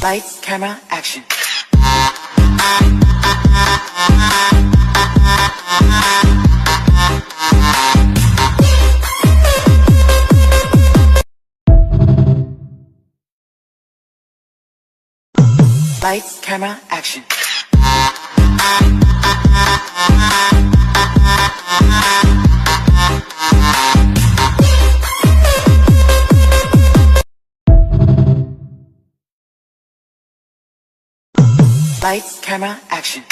Lights, camera, action. Lights, camera, action. Lights, camera, action.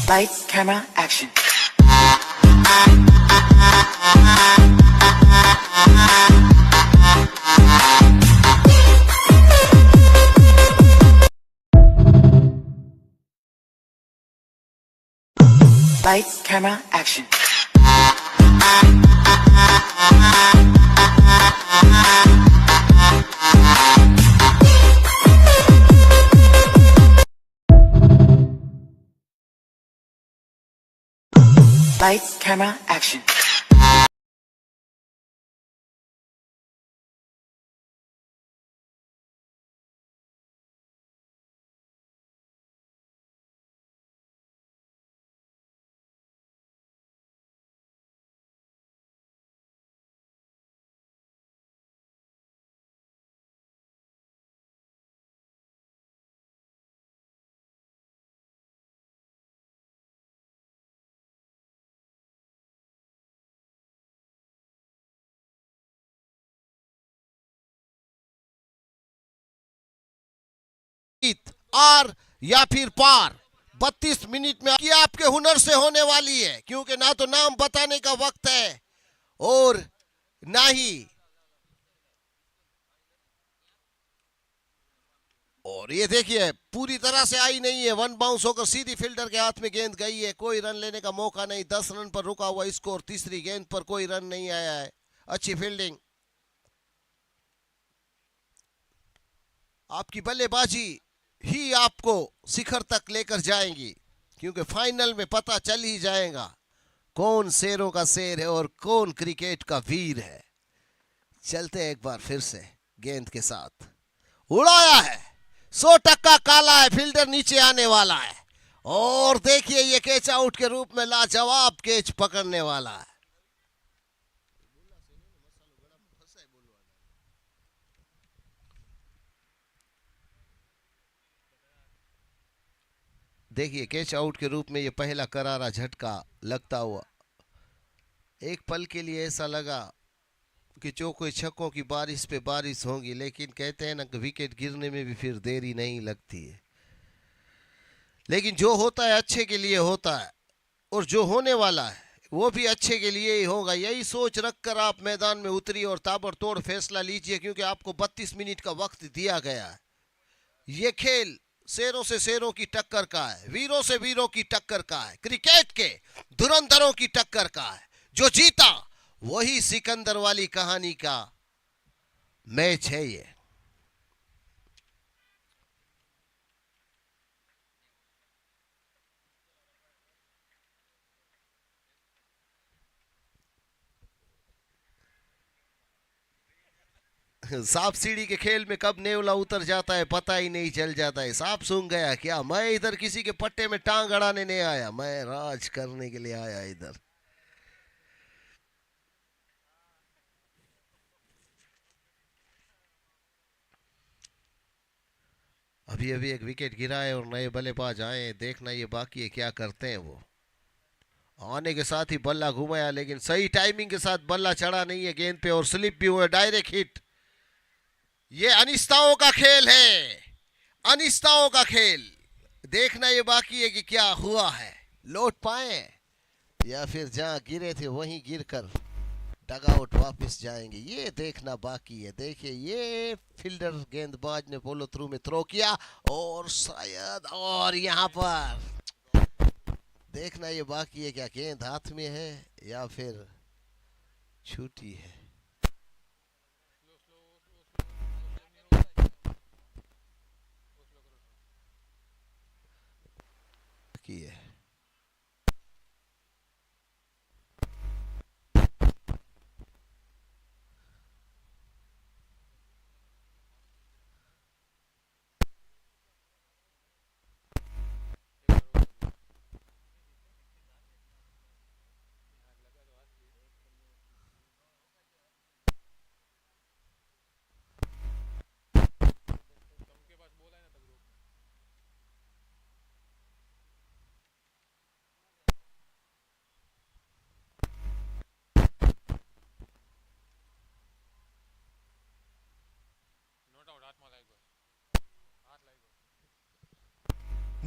Lights, camera, action. Lights, camera, action. Lights, camera, action. आर या फिर पार 32 minute में कि आपके हुनर से होने वाली है, क्योंकि ना तो नाम बताने का वक्त है और ना ही और ये देखिए पूरी तरह से आई नहीं है। वन बाउंस होकर सीधी फील्डर के हाथ में गेंद गई है, कोई रन लेने का मौका नहीं। 10 रन पर रुका हुआ स्कोर। तीसरी गेंद पर कोई रन नहीं आया है। अच्छी फील्डिंग। आपकी बल्लेबाजी ही आपको शिखर तक लेकर जाएंगी, क्योंकि फाइनल में पता चल ही जाएगा कौन शेरों का शेर है और कौन क्रिकेट का वीर है। चलते हैं एक बार फिर से गेंद के साथ। उड़ाया है, 100% काला है। फील्डर नीचे आने वाला है और देखिए ये कैच आउट के रूप में लाजवाब कैच पकड़ने वाला है। देखिए कैच आउट के रूप में ये पहला करारा झटका लगता हुआ। एक पल के लिए ऐसा लगा कि चौके छक्कों की बारिश पे बारिश होगी, लेकिन कहते हैं ना कि विकेट गिरने में भी फिर देरी नहीं लगती है। लेकिन जो होता है अच्छे के लिए होता है और जो होने वाला है वो भी अच्छे के लिए ही होगा। यही सोच रखकर आप मैदान में उतरी और ताबड़तोड़ फैसला लीजिए, क्योंकि आपको 32 मिनट का वक्त दिया गया है। ये खेल शेरों से शेरों की टक्कर का है, वीरों से वीरों की टक्कर का है, क्रिकेट के धुरंधरों की टक्कर का है। जो जीता वही सिकंदर वाली कहानी का मैच है ये। सांप सीढ़ी के खेल में कब नेवला उतर जाता है पता ही नहीं चल जाता है। सांप सूंघ गया क्या? मैं इधर किसी के पट्टे में टांग अड़ाने नहीं आया, मैं राज करने के लिए आया इधर। अभी अभी एक विकेट गिरा है और नए बल्लेबाज आए, देखना ये बाकी है क्या करते हैं वो। आने के साथ ही बल्ला घुमाया, लेकिन सही टाइमिंग के साथ बल्ला चढ़ा नहीं है गेंद पे और स्लिप भी हुआ, डायरेक्ट हिट। ये अनिश्चितताओं का खेल है, अनिश्चितताओं का खेल। देखना ये बाकी है कि क्या हुआ है, लौट पाए या फिर जहां गिरे थे वहीं गिरकर डगआउट वापस जाएंगे, ये देखना बाकी है। देखिए ये फील्डर गेंदबाज ने फॉलो थ्रू में थ्रो किया और शायद और यहां पर देखना ये बाकी है क्या गेंद हाथ में है या फिर छूटी है।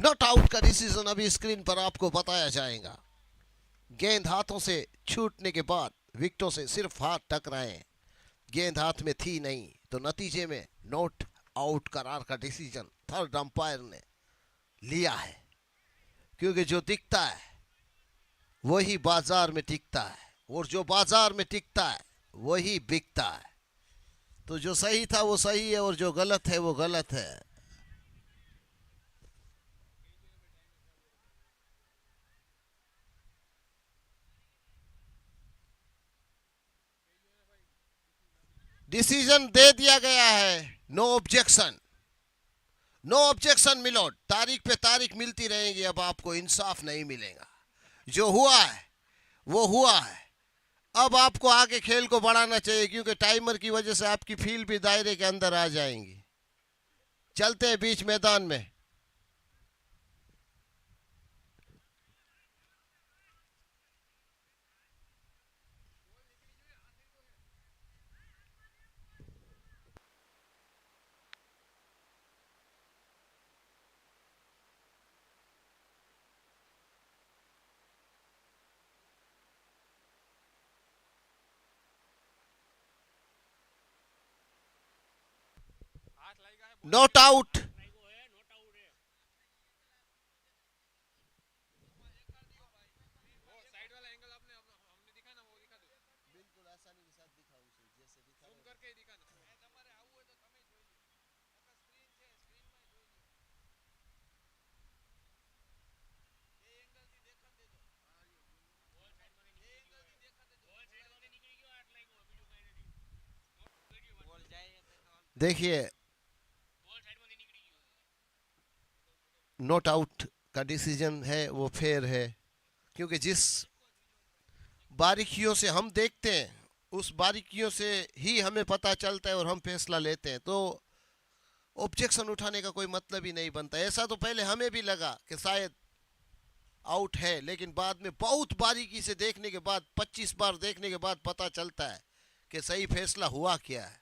नॉट आउट का डिसीजन अभी स्क्रीन पर आपको बताया जाएगा। गेंद हाथों से छूटने के बाद विकेटों से सिर्फ हाथ टकराए, गेंद हाथ में थी नहीं, तो नतीजे में नॉट आउट करार का डिसीजन थर्ड अंपायर ने लिया है। क्योंकि जो दिखता है वही बाजार में टिकता है, और जो बाजार में टिकता है वही बिकता है। तो जो सही था वो सही है, और जो गलत है वो गलत है। डिसीजन दे दिया गया है, no objection, no objection milord. तारीख पे तारीख मिलती रहेगी, अब आपको इंसाफ नहीं मिलेगा। जो हुआ है वो हुआ है। अब आपको आगे खेल को बढ़ाना चाहिए, क्योंकि टाइमर की वजह से आपकी फील्ड भी दायरे के अंदर आ जाएंगी। चलते हैं बीच मैदान में। Not out. देखिए, नॉट आउट का डिसीजन है वो फेयर है, क्योंकि जिस बारीकियों से हम देखते हैं उस बारीकियों से ही हमें पता चलता है और हम फैसला लेते हैं। तो ऑब्जेक्शन उठाने का कोई मतलब ही नहीं बनता। ऐसा तो पहले हमें भी लगा कि शायद आउट है, लेकिन बाद में बहुत बारीकी से देखने के बाद, 25 बार देखने के बाद पता चलता है कि सही फैसला हुआ क्या है।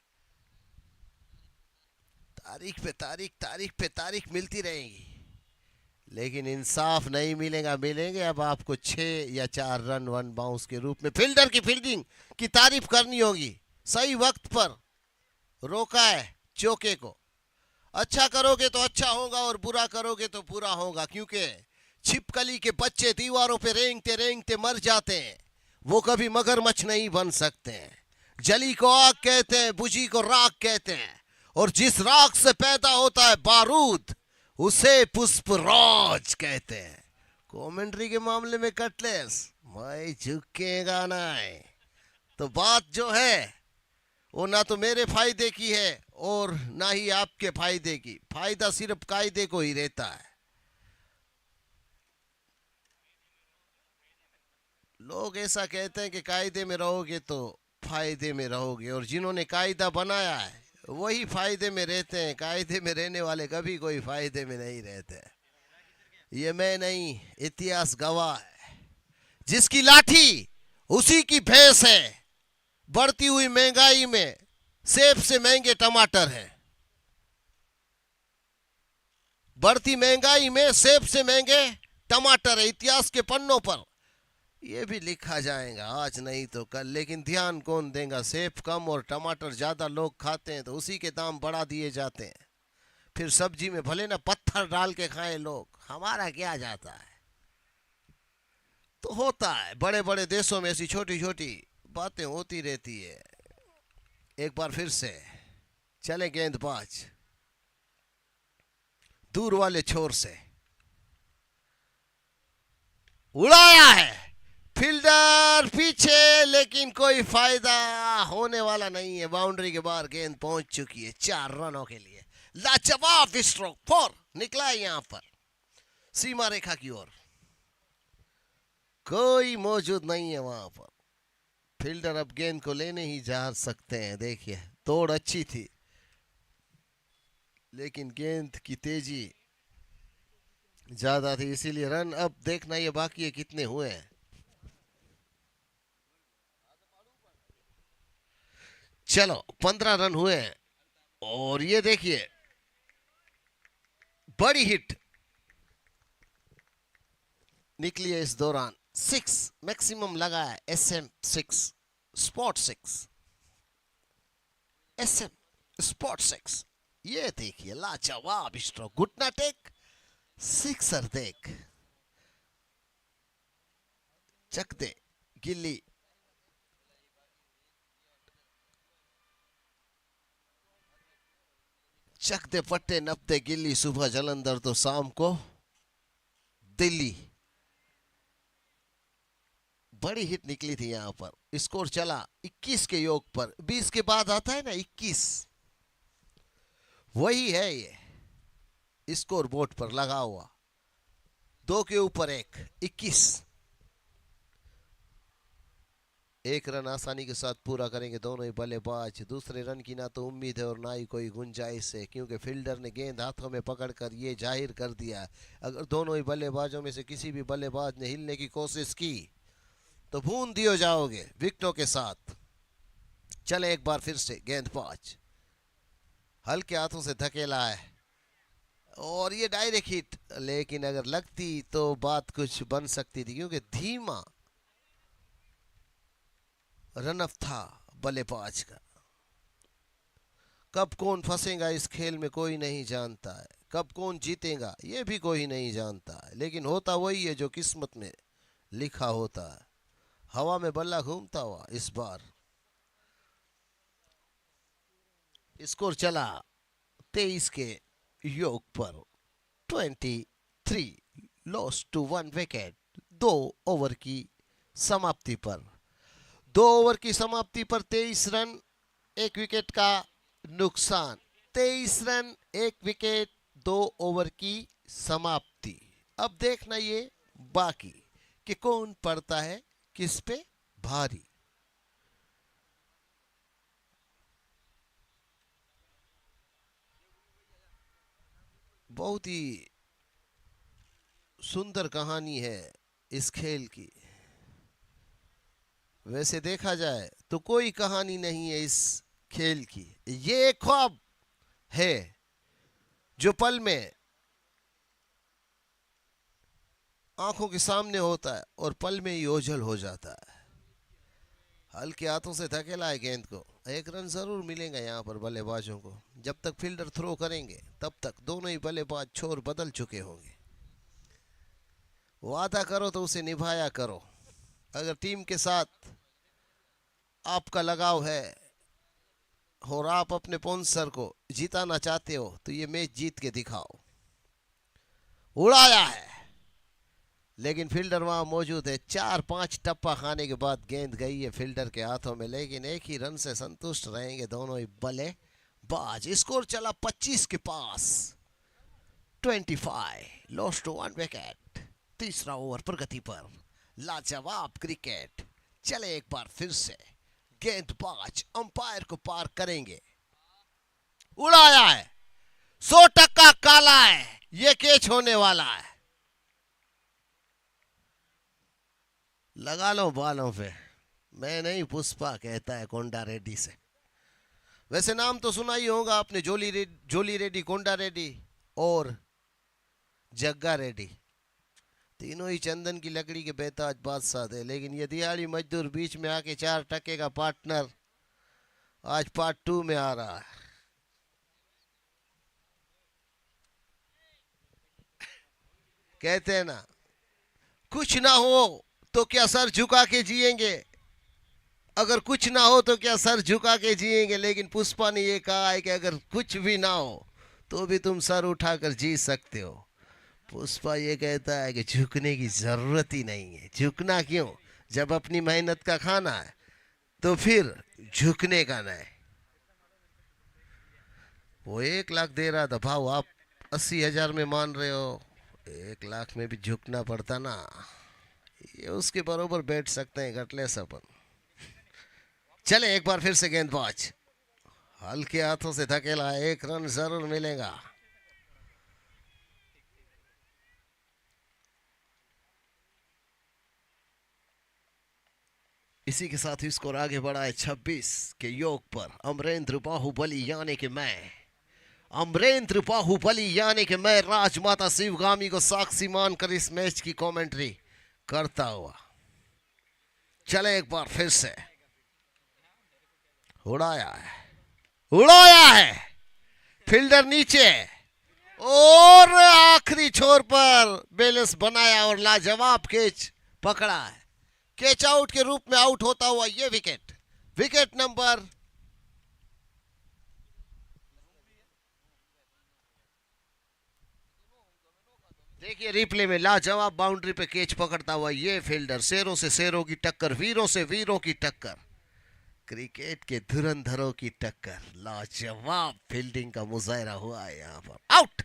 तारीख पे तारीख मिलती रहेगी, लेकिन इंसाफ नहीं मिलेगा। मिलेंगे अब आपको 6 या 4 रन वन बाउंस के रूप में। फील्डर की फील्डिंग की तारीफ करनी होगी, सही वक्त पर रोका है चौके को। अच्छा करोगे तो अच्छा होगा और बुरा करोगे तो बुरा होगा, क्योंकि छिपकली के बच्चे दीवारों पे रेंगते रेंगते मर जाते हैं, वो कभी मगरमच्छ नहीं बन सकते हैं। जली को आग कहते हैं, बुझी को राख कहते हैं, और जिस राख से पैदा होता है बारूद उसे पुष्पराज कहते हैं। कमेंट्री के मामले में कटलेस मैं झुकेगा ना है। तो बात जो है वो ना तो मेरे फायदे की है और ना ही आपके फायदे की। फायदा सिर्फ कायदे को ही रहता है। लोग ऐसा कहते हैं कि कायदे में रहोगे तो फायदे में रहोगे, और जिन्होंने कायदा बनाया है वही फायदे में रहते हैं। कायदे में रहने वाले कभी कोई फायदे में नहीं रहते। ये मैं नहीं, इतिहास गवाह है। जिसकी लाठी उसी की भैंस है। बढ़ती हुई महंगाई में सेब से महंगे टमाटर हैं। बढ़ती महंगाई में सेब से महंगे टमाटर है। इतिहास के पन्नों पर ये भी लिखा जाएगा, आज नहीं तो कल। लेकिन ध्यान कौन देगा? सेब कम और टमाटर ज्यादा लोग खाते हैं तो उसी के दाम बढ़ा दिए जाते हैं। फिर सब्जी में भले ना पत्थर डाल के खाएं लोग, हमारा क्या जाता है। तो होता है, बड़े बड़े देशों में ऐसी छोटी छोटी बातें होती रहती है। एक बार फिर से चले गेंदबाज दूर वाले छोर से, उड़ाया है फील्डर पीछे, लेकिन कोई फायदा होने वाला नहीं है। बाउंड्री के बाहर गेंद पहुंच चुकी है 4 रनों के लिए। लाजवाब स्ट्रोक 4 निकला है यहां पर सीमा रेखा की ओर। कोई मौजूद नहीं है वहां पर। फील्डर अब गेंद को लेने ही जा सकते हैं। देखिए, दौड़ अच्छी थी लेकिन गेंद की तेजी ज्यादा थी, इसीलिए रन अब देखना ये बाकी है कितने हुए हैं। चलो 15 रन हुए हैं, और ये देखिए बड़ी हिट निकली है इस दौरान। 6 मैक्सिमम लगा है SM6 स्पॉट 6 SM स्पॉट 6। ये देखिए लाजवाब स्ट्रोक, घुटना टेक, सिक्सर देख, चक दे गिल्ली, चक दे पट्टे नपते गिल्ली। सुबह जलंधर तो शाम को दिल्ली। बड़ी हिट निकली थी यहां पर। स्कोर चला 21 के योग पर। 20 के बाद आता है ना 21, वही है ये स्कोर बोर्ड पर लगा हुआ। 2 के ऊपर 1, 21। एक रन आसानी के साथ पूरा करेंगे दोनों ही बल्लेबाज। दूसरे रन की ना तो उम्मीद है और ना ही कोई गुंजाइश है, क्योंकि फील्डर ने गेंद हाथों में पकड़कर ये जाहिर कर दिया अगर दोनों ही बल्लेबाजों में से किसी भी बल्लेबाज ने हिलने की कोशिश की तो भून दिए जाओगे विकेटों के साथ। चले एक बार फिर से गेंदबाज हल्के हाथों से धकेला है और ये डायरेक्ट हिट, लेकिन अगर लगती तो बात कुछ बन सकती थी, क्योंकि धीमा रनअप था बल्लेबाज का। कब कौन फंसेगा इस खेल में कोई नहीं जानता है, कब कौन जीतेगा ये भी कोई नहीं जानता है, लेकिन होता वही है जो किस्मत में लिखा होता है। हवा में बल्ला घूमता हुआ इस बार। स्कोर चला 23 के योग पर। 23 लॉस टू 1 विकेट। 2 ओवर की समाप्ति पर 2 ओवर की समाप्ति पर 23 रन 1 विकेट का नुकसान। 23 रन 1 विकेट 2 ओवर की समाप्ति। अब देखना ये बाकी कि कौन पड़ता है किस पे भारी। बहुत ही सुंदर कहानी है इस खेल की। वैसे देखा जाए तो कोई कहानी नहीं है इस खेल की। ये एक ख्वाब है जो पल में आंखों के सामने होता है और पल में ही ओझल हो जाता है। हल्के हाथों से धकेला है गेंद को। 1 रन जरूर मिलेगा यहाँ पर बल्लेबाजों को। जब तक फील्डर थ्रो करेंगे तब तक दोनों ही बल्लेबाज छोर बदल चुके होंगे। वादा करो तो उसे निभाया करो। अगर टीम के साथ आपका लगाव है और आप अपने स्पॉन्सर को जिताना चाहते हो तो ये मैच जीत के दिखाओ। उड़ाया है लेकिन फील्डर वहां मौजूद है। 4-5 टप्पा खाने के बाद गेंद गई है फील्डर के हाथों में, लेकिन एक ही रन से संतुष्ट रहेंगे दोनों ही बल्लेबाज। स्कोर चला 25 के पास। 25 लॉस टू 1 विकेट। तीसरा ओवर प्रगति पर। लाजवाब क्रिकेट। चले एक बार फिर से गेंदबाज अंपायर को पार करेंगे। उड़ाया है। 100% काला है। ये कैच होने वाला है। लगा लो बालों पे। मैं नहीं, पुष्पा कहता है कोंडा रेड्डी से। वैसे नाम तो सुना ही होगा आपने, जोली रेड्डी, कोंडा रेड्डी और जग्गा रेड्डी। तीनों ही चंदन की लकड़ी के बेताज बादशाह थे, लेकिन ये दिहाड़ी मजदूर बीच में आके 4% का पार्टनर आज पार्ट 2 में आ रहा है। कहते हैं ना, कुछ ना हो तो क्या सर झुका के जिएंगे, अगर कुछ ना हो तो क्या सर झुका के जिएंगे। लेकिन पुष्पा ने ये कहा है कि अगर कुछ भी ना हो तो भी तुम सर उठाकर जी सकते हो। पुष्पा ये कहता है कि झुकने की जरूरत ही नहीं है। झुकना क्यों, जब अपनी मेहनत का खाना है तो फिर झुकने का नहीं। वो 1 लाख दे रहा था भाव, आप 80,000 में मान रहे हो। 1 लाख में भी झुकना पड़ता ना, ये उसके बरोबर बैठ सकते हैं गटले सपन। चले एक बार फिर से गेंदबाज हल्के हाथों से धकेला। 1 रन जरूर मिलेगा। इसी के साथ ही स्कोर आगे बढ़ा है 26 के योग पर। अमरेंद्र बाहुबली यानी कि मैं, राजमाता शिवगामी को साक्षी मानकर इस मैच की कमेंट्री करता हुआ। चले एक बार फिर से, उड़ाया है फील्डर नीचे, और आखिरी छोर पर बैलेंस बनाया और लाजवाब कैच पकड़ा है। कैच आउट के रूप में आउट होता हुआ ये विकेट, विकेट नंबर देखिए रिप्ले में, लाजवाब बाउंड्री पे कैच पकड़ता हुआ ये फील्डर। शेरों से शेरों की टक्कर, वीरों से वीरों की टक्कर, क्रिकेट के धुरंधरों की टक्कर, लाजवाब फील्डिंग का मुजाहरा हुआ है यहां पर। आउट।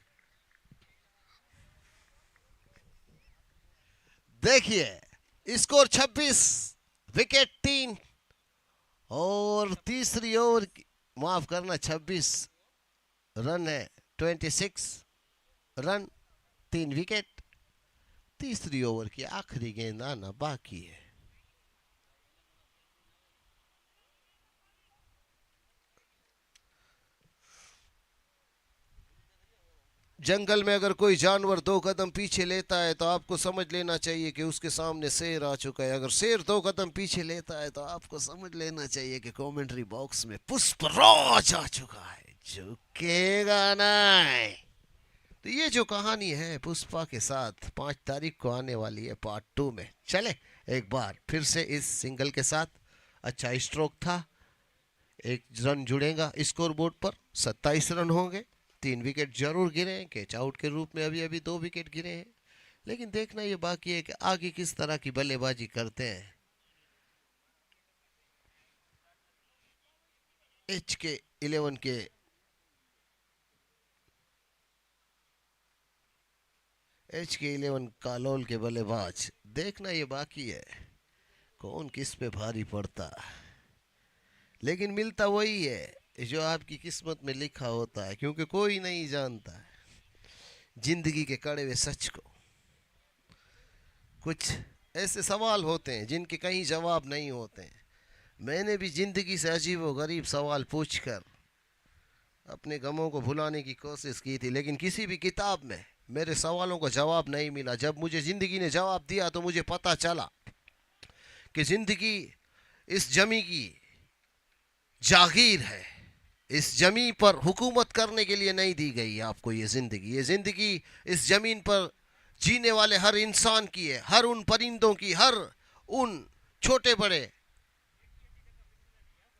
देखिए स्कोर 26, विकेट 3, और तीसरी ओवर माफ करना 26 रन है, 26 रन, 3 विकेट। तीसरी ओवर की आखिरी गेंद आना बाकी है। जंगल में अगर कोई जानवर 2 कदम पीछे लेता है तो आपको समझ लेना चाहिए कि उसके सामने शेर आ चुका है। अगर शेर 2 कदम पीछे लेता है तो आपको समझ लेना चाहिए कि कमेंट्री बॉक्स में पुष्पराज आ चुका है, झुकेगा नहीं। तो ये जो कहानी है पुष्पा के साथ 5 तारीख को आने वाली है पार्ट 2 में। चले एक बार फिर से इस सिंगल के साथ। अच्छा स्ट्रोक था, 1 रन जुड़ेगा स्कोर बोर्ड पर, 27 रन होंगे, 3 विकेट जरूर गिरे हैं। कैच आउट के रूप में अभी अभी 2 विकेट गिरे हैं, लेकिन देखना ये बाकी है कि आगे किस तरह की बल्लेबाजी करते हैं। एच के 11 के कालोल के बल्लेबाज, देखना ये बाकी है कौन किस पे भारी पड़ता, लेकिन मिलता वही है जो आपकी किस्मत में लिखा होता है, क्योंकि कोई नहीं जानता जिंदगी के कड़े हुए सच को। कुछ ऐसे सवाल होते हैं जिनके कहीं जवाब नहीं होते हैं। मैंने भी जिंदगी से अजीब व गरीब सवाल पूछकर अपने गमों को भुलाने की कोशिश की थी, लेकिन किसी भी किताब में मेरे सवालों का जवाब नहीं मिला। जब मुझे जिंदगी ने जवाब दिया तो मुझे पता चला कि जिंदगी इस जमी की जागीर है, इस जमीन पर हुकूमत करने के लिए नहीं दी गई आपको। ये जिंदगी इस जमीन पर जीने वाले हर इंसान की है, हर उन परिंदों की, हर उन छोटे बड़े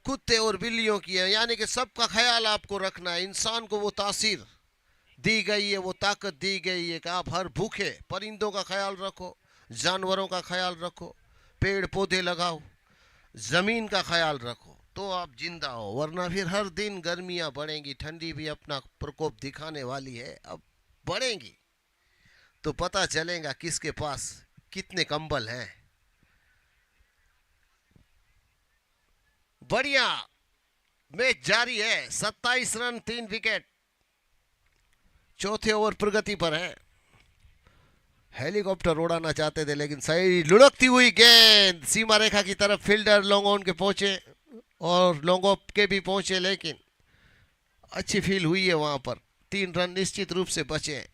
कुत्ते और बिल्लियों की है। यानी कि सबका ख्याल आपको रखना है। इंसान को वो तासीर दी गई है, वो ताकत दी गई है कि आप हर भूखे परिंदों का ख्याल रखो, जानवरों का ख्याल रखो, पेड़ पौधे लगाओ, जमीन का ख्याल रखो, तो आप जिंदा हो। वरना फिर हर दिन गर्मियां बढ़ेंगी, ठंडी भी अपना प्रकोप दिखाने वाली है। अब बढ़ेंगी तो पता चलेगा किसके पास कितने कंबल हैं। बढ़िया मैच जारी है, 27 रन 3 विकेट, चौथे ओवर प्रगति पर है। हेलीकॉप्टर उड़ाना चाहते थे, लेकिन सही लुढ़कती हुई गेंद सीमा रेखा की तरफ, फील्डर लॉन्ग ऑन के पहुंचे और लॉन्ग ऑफ के भी पहुंचे, लेकिन अच्छी फील हुई है वहां पर। 3 रन निश्चित रूप से बचे।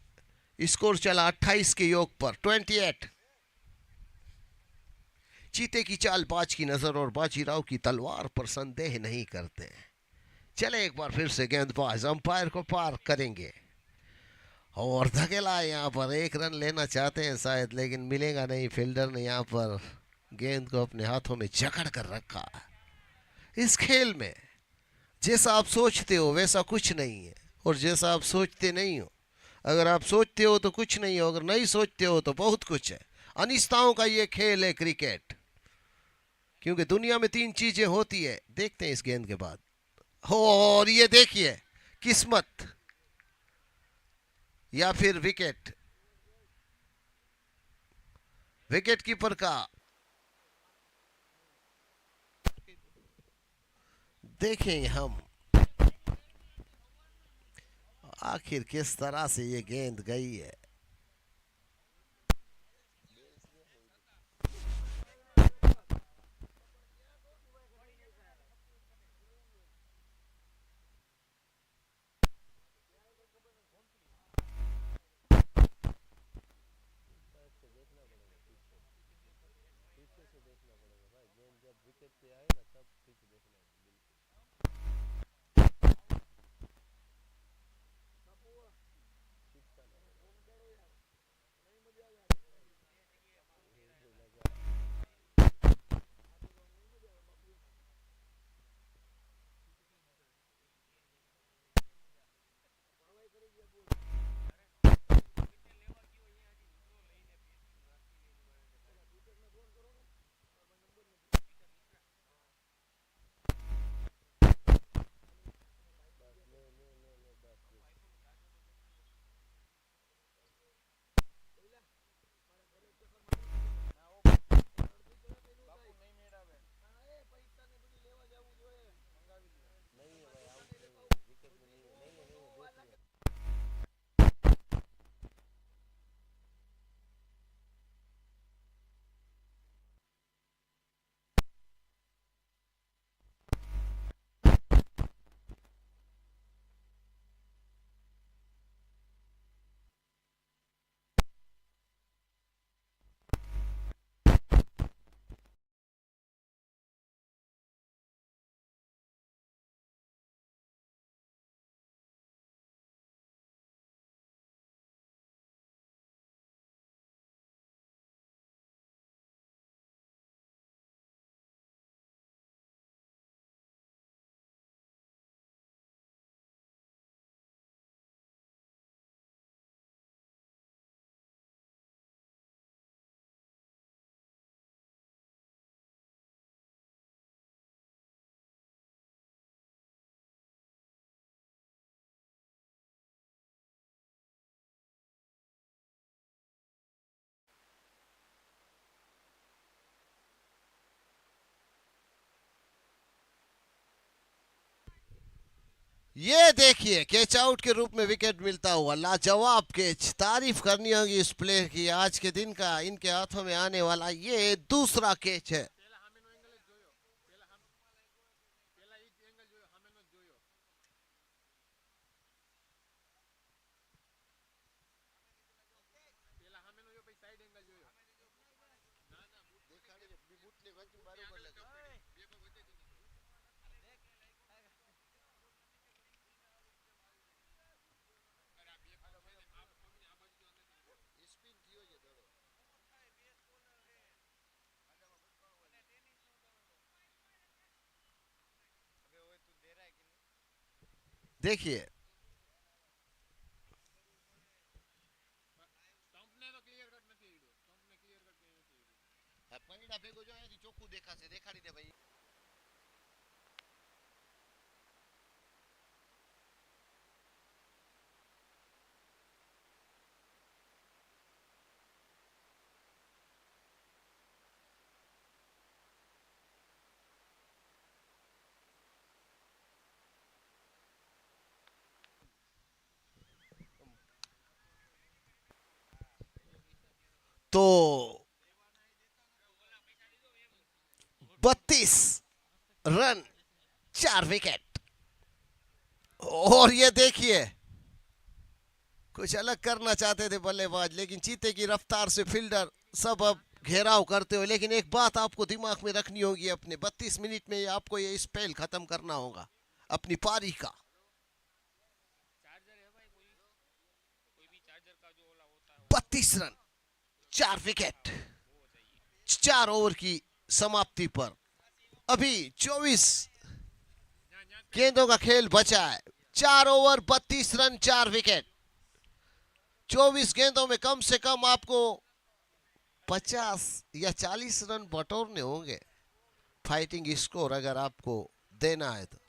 स्कोर चला 28 के योग पर, 28। चीते की चाल बाज की नजर और बाजीराव की तलवार पर संदेह नहीं करते। चले एक बार फिर से गेंदबाज अंपायर को पार करेंगे और धकेला है यहाँ पर। 1 रन लेना चाहते हैं शायद, लेकिन मिलेगा नहीं। फील्डर ने यहाँ पर गेंद को अपने हाथों में जकड़ कर रखा। इस खेल में जैसा आप सोचते हो वैसा कुछ नहीं है, और जैसा आप सोचते नहीं हो, अगर आप सोचते हो तो कुछ नहीं हो, अगर नहीं सोचते हो तो बहुत कुछ है। अनिश्चितताओं का ये खेल है क्रिकेट, क्योंकि दुनिया में 3 चीजें होती है। देखते हैं इस गेंद के बाद हो, और ये देखिए किस्मत या फिर विकेट। विकेट कीपर का देखेंगे हम आखिर किस तरह से ये गेंद गई है। ये देखिए कैच आउट के रूप में विकेट मिलता हुआ, लाजवाब कैच। तारीफ करनी होगी इस प्लेयर की, आज के दिन का इनके हाथों में आने वाला ये दूसरा कैच है। देखिए ચોખ્ખું દેખાશે, દેખાડી દે ભાઈ। तो 32 रन 4 विकेट। और ये देखिए कुछ अलग करना चाहते थे बल्लेबाज, लेकिन चीते की रफ्तार से फील्डर सब अब घेराव करते हुए। लेकिन एक बात आपको दिमाग में रखनी होगी, अपने 32 मिनट में आपको ये स्पेल खत्म करना होगा अपनी पारी का। 32 रन 4 विकेट 4 ओवर की समाप्ति पर। अभी 24 गेंदों का खेल बचा है। 4 ओवर 32 रन 4 विकेट। 24 गेंदों में कम से कम आपको 50 या 40 रन बटोरने होंगे, फाइटिंग स्कोर अगर आपको देना है तो,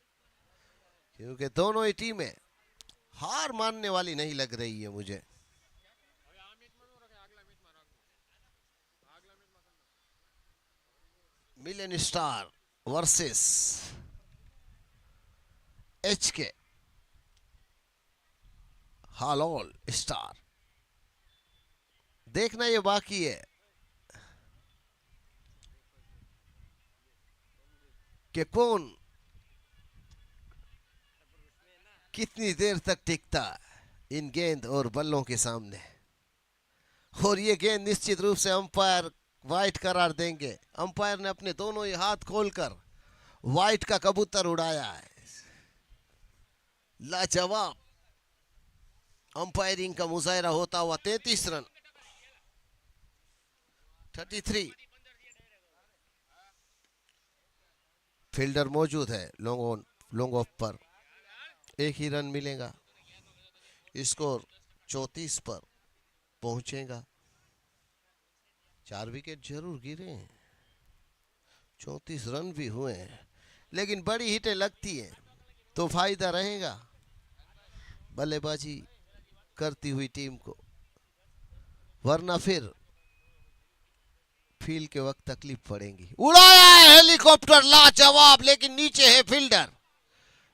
क्योंकि दोनों ही टीमें हार मानने वाली नहीं लग रही है मुझे। Million star versus HK Halol star. देखना ये बाकी है कि कौन कितनी देर तक टिकता इन गेंद और बल्लों के सामने। और ये गेंद निश्चित रूप से अंपायर वाइट करार देंगे। अंपायर ने अपने दोनों ही हाथ खोलकर वाइट का कबूतर उड़ाया है। लाजवाब अंपायरिंग का मुजाहरा होता हुआ। 33 रन 33। फील्डर मौजूद है लॉन्ग ऑफ पर, एक ही रन मिलेगा। स्कोर 34 पर पहुंचेगा। 4 विकेट जरूर गिरे हैं, 34 रन भी हुए हैं, लेकिन बड़ी हिटें लगती हैं तो फायदा रहेगा बल्लेबाजी करती हुई टीम को, वरना फिर फील्ड के वक्त तकलीफ पड़ेगी। उड़ाया है हेलीकॉप्टर, लाजवाब, लेकिन नीचे है फील्डर।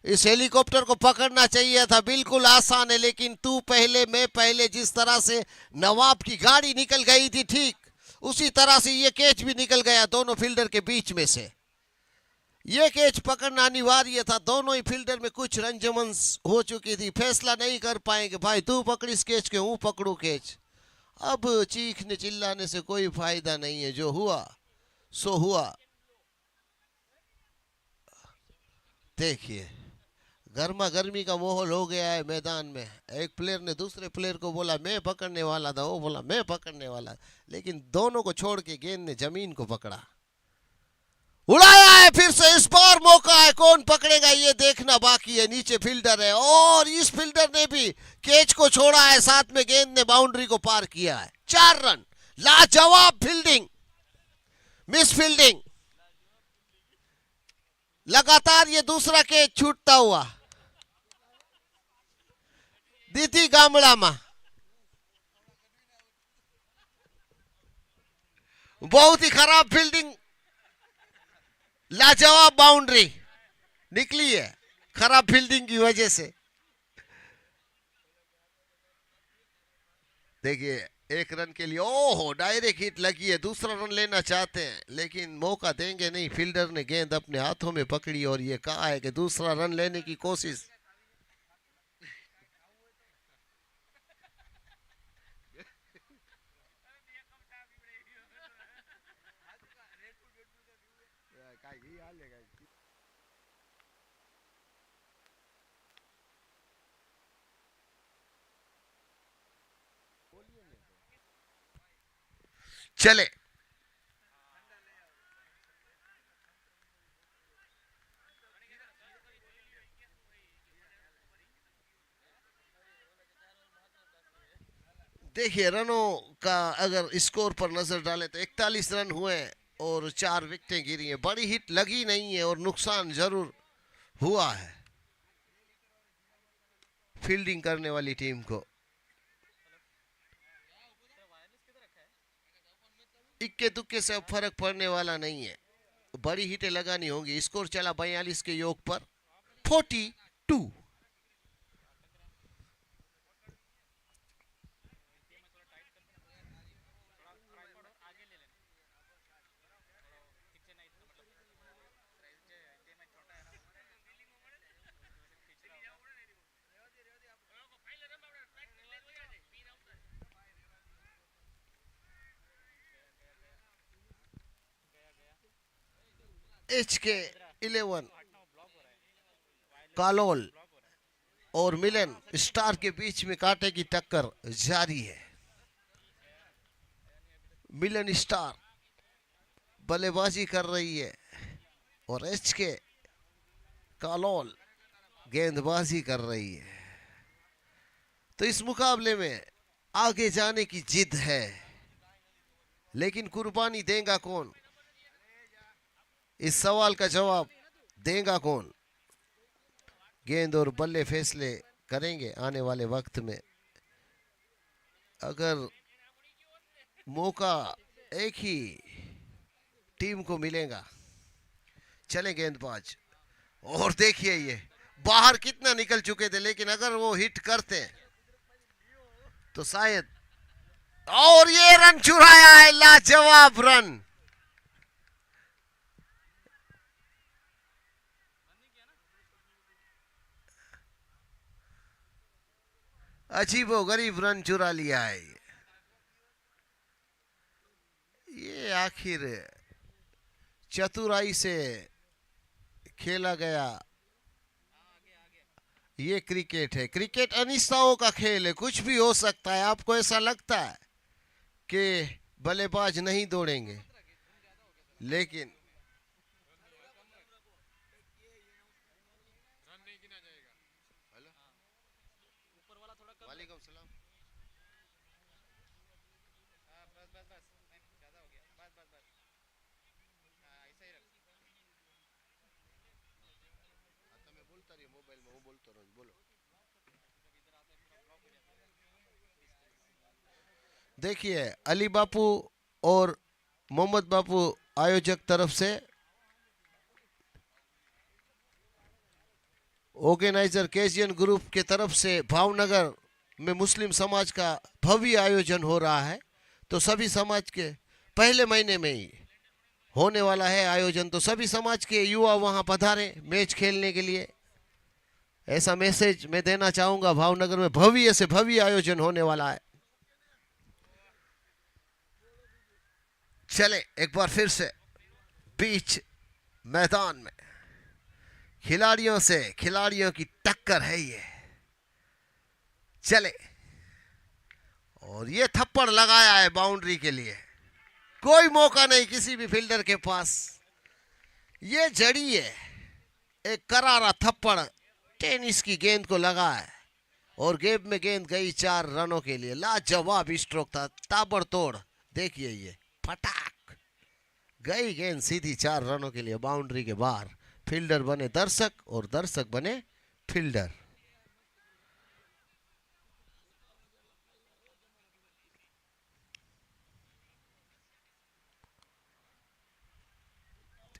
इस हेलीकॉप्टर को पकड़ना चाहिए था, बिल्कुल आसान है, लेकिन तू पहले मैं पहले, जिस तरह से नवाब की गाड़ी निकल गई थी ठीक उसी तरह से ये कैच भी निकल गया दोनों फील्डर के बीच में से। ये कैच पकड़ना अनिवार्य था। दोनों ही फील्डर में कुछ रंजमन हो चुकी थी, फैसला नहीं कर पाएंगे। भाई तू पकड़ इस कैच के, हूं पकड़ू कैच। अब चीखने चिल्लाने से कोई फायदा नहीं है, जो हुआ सो हुआ। देखिए गर्मा गर्मी का माहौल हो गया है मैदान में। एक प्लेयर ने दूसरे प्लेयर को बोला मैं पकड़ने वाला था, वो बोला मैं पकड़ने वाला, लेकिन दोनों को छोड़ के गेंद ने जमीन को पकड़ा। उड़ाया है फिर से, इस बार मौका है, कौन पकड़ेगा ये देखना बाकी है। नीचे फील्डर है और इस फील्डर ने भी कैच को छोड़ा है, साथ में गेंद ने बाउंड्री को पार किया है। 4 रन, लाजवाब फील्डिंग, मिस फील्डिंग। लगातार ये दूसरा कैच छूटता हुआ। दीदी गामड़ा में बहुत ही खराब फील्डिंग, लाजवाब बाउंड्री निकली है, खराब फील्डिंग की वजह से। देखिए, एक रन के लिए ओहो डायरेक्ट हिट लगी है, दूसरा रन लेना चाहते हैं लेकिन मौका देंगे नहीं। फील्डर ने गेंद अपने हाथों में पकड़ी और ये कहा है कि दूसरा रन लेने की कोशिश। चले, देखिए रनों का अगर स्कोर पर नजर डालें तो 41 रन हुए और 4 विकेटें गिरी हैं। बड़ी हिट लगी नहीं है और नुकसान जरूर हुआ है फील्डिंग करने वाली टीम को। इक्के दुक्के से अब फर्क पड़ने वाला नहीं है, बड़ी हिटें लगानी होंगी। स्कोर चला 42 के योग पर 42। HK11 कालोल और मिलन स्टार के बीच में कांटे की टक्कर जारी है। मिलन स्टार बल्लेबाजी कर रही है और HK कालोल गेंदबाजी कर रही है। तो इस मुकाबले में आगे जाने की जिद है, लेकिन कुर्बानी देगा कौन, इस सवाल का जवाब देगा कौन। गेंद और बल्ले फैसले करेंगे आने वाले वक्त में। अगर मौका एक ही टीम को मिलेगा। चले गेंदबाज, और देखिए ये बाहर कितना निकल चुके थे, लेकिन अगर वो हिट करते तो शायद। और ये रन चुराया है, लाजवाब रन। अजीबो गरीब रन चुरा लिया है ये आखिर चतुराई से खेला गया ये क्रिकेट है। क्रिकेट अनिश्चितताओं का खेल है, कुछ भी हो सकता है। आपको ऐसा लगता है कि बल्लेबाज नहीं दौड़ेंगे, लेकिन वालेकुम सलाम। मोबाइल में बोलता रहूं, बोलो। देखिए अली बापू और मोहम्मद बापू आयोजक तरफ से, ऑर्गेनाइजर केजीएन ग्रुप के तरफ से भावनगर में मुस्लिम समाज का भव्य आयोजन हो रहा है। तो सभी समाज के पहले महीने में ही होने वाला है आयोजन, तो सभी समाज के युवा वहां पधारे मैच खेलने के लिए। ऐसा मैसेज मैं देना चाहूंगा। भावनगर में भव्य से भव्य आयोजन होने वाला है। चले एक बार फिर से बीच मैदान में खिलाड़ियों से खिलाड़ियों की टक्कर है ये। चले, और ये थप्पड़ लगाया है बाउंड्री के लिए। कोई मौका नहीं किसी भी फील्डर के पास। ये जड़ी है, एक करारा थप्पड़ टेनिस की गेंद को लगा है और गेंद में गेंद गई 4 रनों के लिए। लाजवाब स्ट्रोक था, ताबड़तोड़। देखिए ये फटाक गई गेंद सीधी 4 रनों के लिए बाउंड्री के बाहर। फील्डर बने दर्शक और दर्शक बने फील्डर।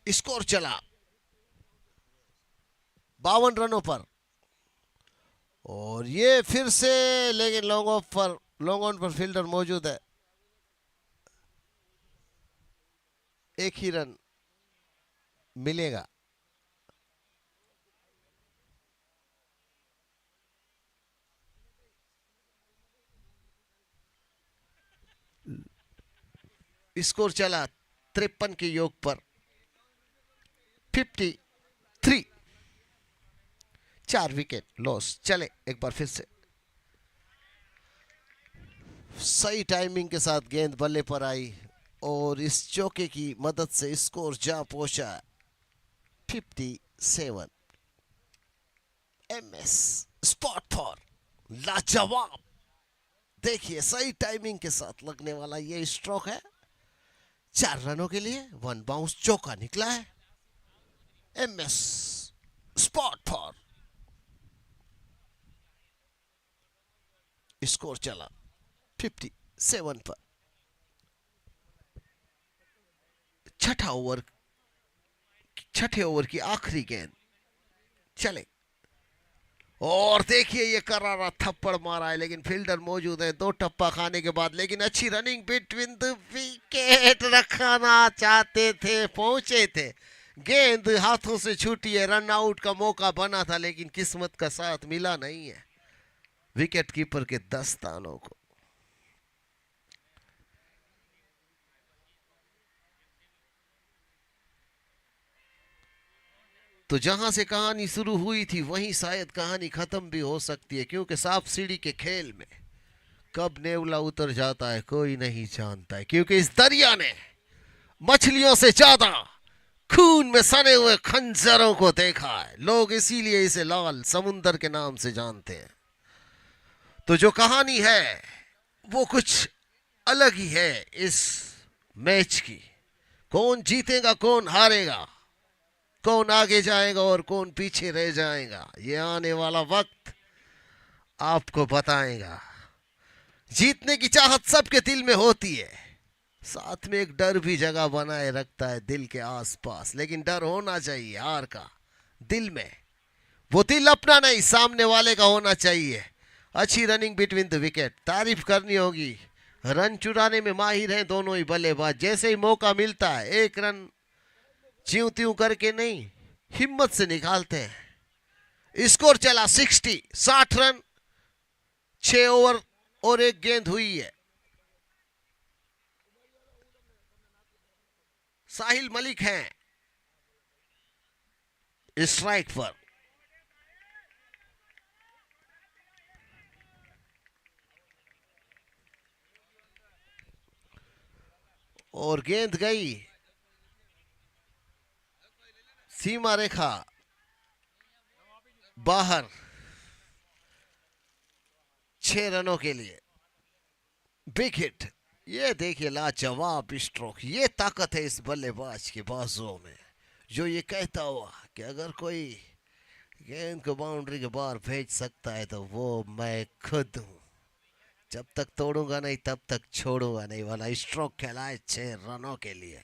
स्कोर चला 52 रनों पर। और ये फिर से, लेकिन लॉन्ग ऑन पर फील्डर मौजूद है, एक ही रन मिलेगा। स्कोर चला 53 के योग पर 53। 4 विकेट लॉस। चले एक बार फिर से, सही टाइमिंग के साथ गेंद बल्ले पर आई और इस चौके की मदद से स्कोर जा पहुंचा 57। एमएस स्पॉट फॉर लाजवाब। देखिए सही टाइमिंग के साथ लगने वाला ये स्ट्रोक है। 4 रनों के लिए 1 बाउंस चौका निकला है। MS spot for. स्कोर चला 57 पर। छठे ओवर की आखिरी गेंद। चले, और देखिए ये करारा थप्पड़ मारा है, लेकिन फील्डर मौजूद है 2 टप्पा खाने के बाद। लेकिन अच्छी रनिंग बिटवीन द विकेट रखना चाहते थे, पहुंचे थे, गेंद हाथों से छूटी है। रन आउट का मौका बना था, लेकिन किस्मत का साथ मिला नहीं है विकेट कीपर के दस्तानों को। तो जहां से कहानी शुरू हुई थी वहीं शायद कहानी खत्म भी हो सकती है, क्योंकि सांप सीढ़ी के खेल में कब नेवला उतर जाता है कोई नहीं जानता है। क्योंकि इस दरिया ने मछलियों से ज्यादा खून में सने हुए खंजरों को देखा है। लोग इसीलिए इसे लाल समुंदर के नाम से जानते हैं। तो जो कहानी है वो कुछ अलग ही है इस मैच की। कौन जीतेगा, कौन हारेगा, कौन आगे जाएगा और कौन पीछे रह जाएगा, ये आने वाला वक्त आपको बताएगा। जीतने की चाहत सबके दिल में होती है, साथ में एक डर भी जगह बनाए रखता है दिल के आसपास। लेकिन डर होना चाहिए हार का दिल में, वो दिल अपना नहीं सामने वाले का होना चाहिए। अच्छी रनिंग बिटवीन द विकेट, तारीफ करनी होगी। रन चुराने में माहिर हैं दोनों ही बल्लेबाज। जैसे ही मौका मिलता है एक रन च्यों त्यों करके नहीं, हिम्मत से निकालते हैं। स्कोर चला 60 रन 6 ओवर और 1 गेंद हुई है। साहिल मलिक हैं स्ट्राइक पर। और गेंद गई सीमा रेखा बाहर 6 रनों के लिए। Big hit. ये देखिए लाजवाब स्ट्रोक। ये ताकत है इस बल्लेबाज के बाजुओं में, जो ये कहता हुआ कि अगर कोई गेंद को बाउंड्री के बाहर भेज सकता है तो वो मैं खुद हूं। जब तक तोड़ूंगा नहीं तब तक छोड़ूंगा नहीं वाला स्ट्रोक खेला है 6 रनों के लिए।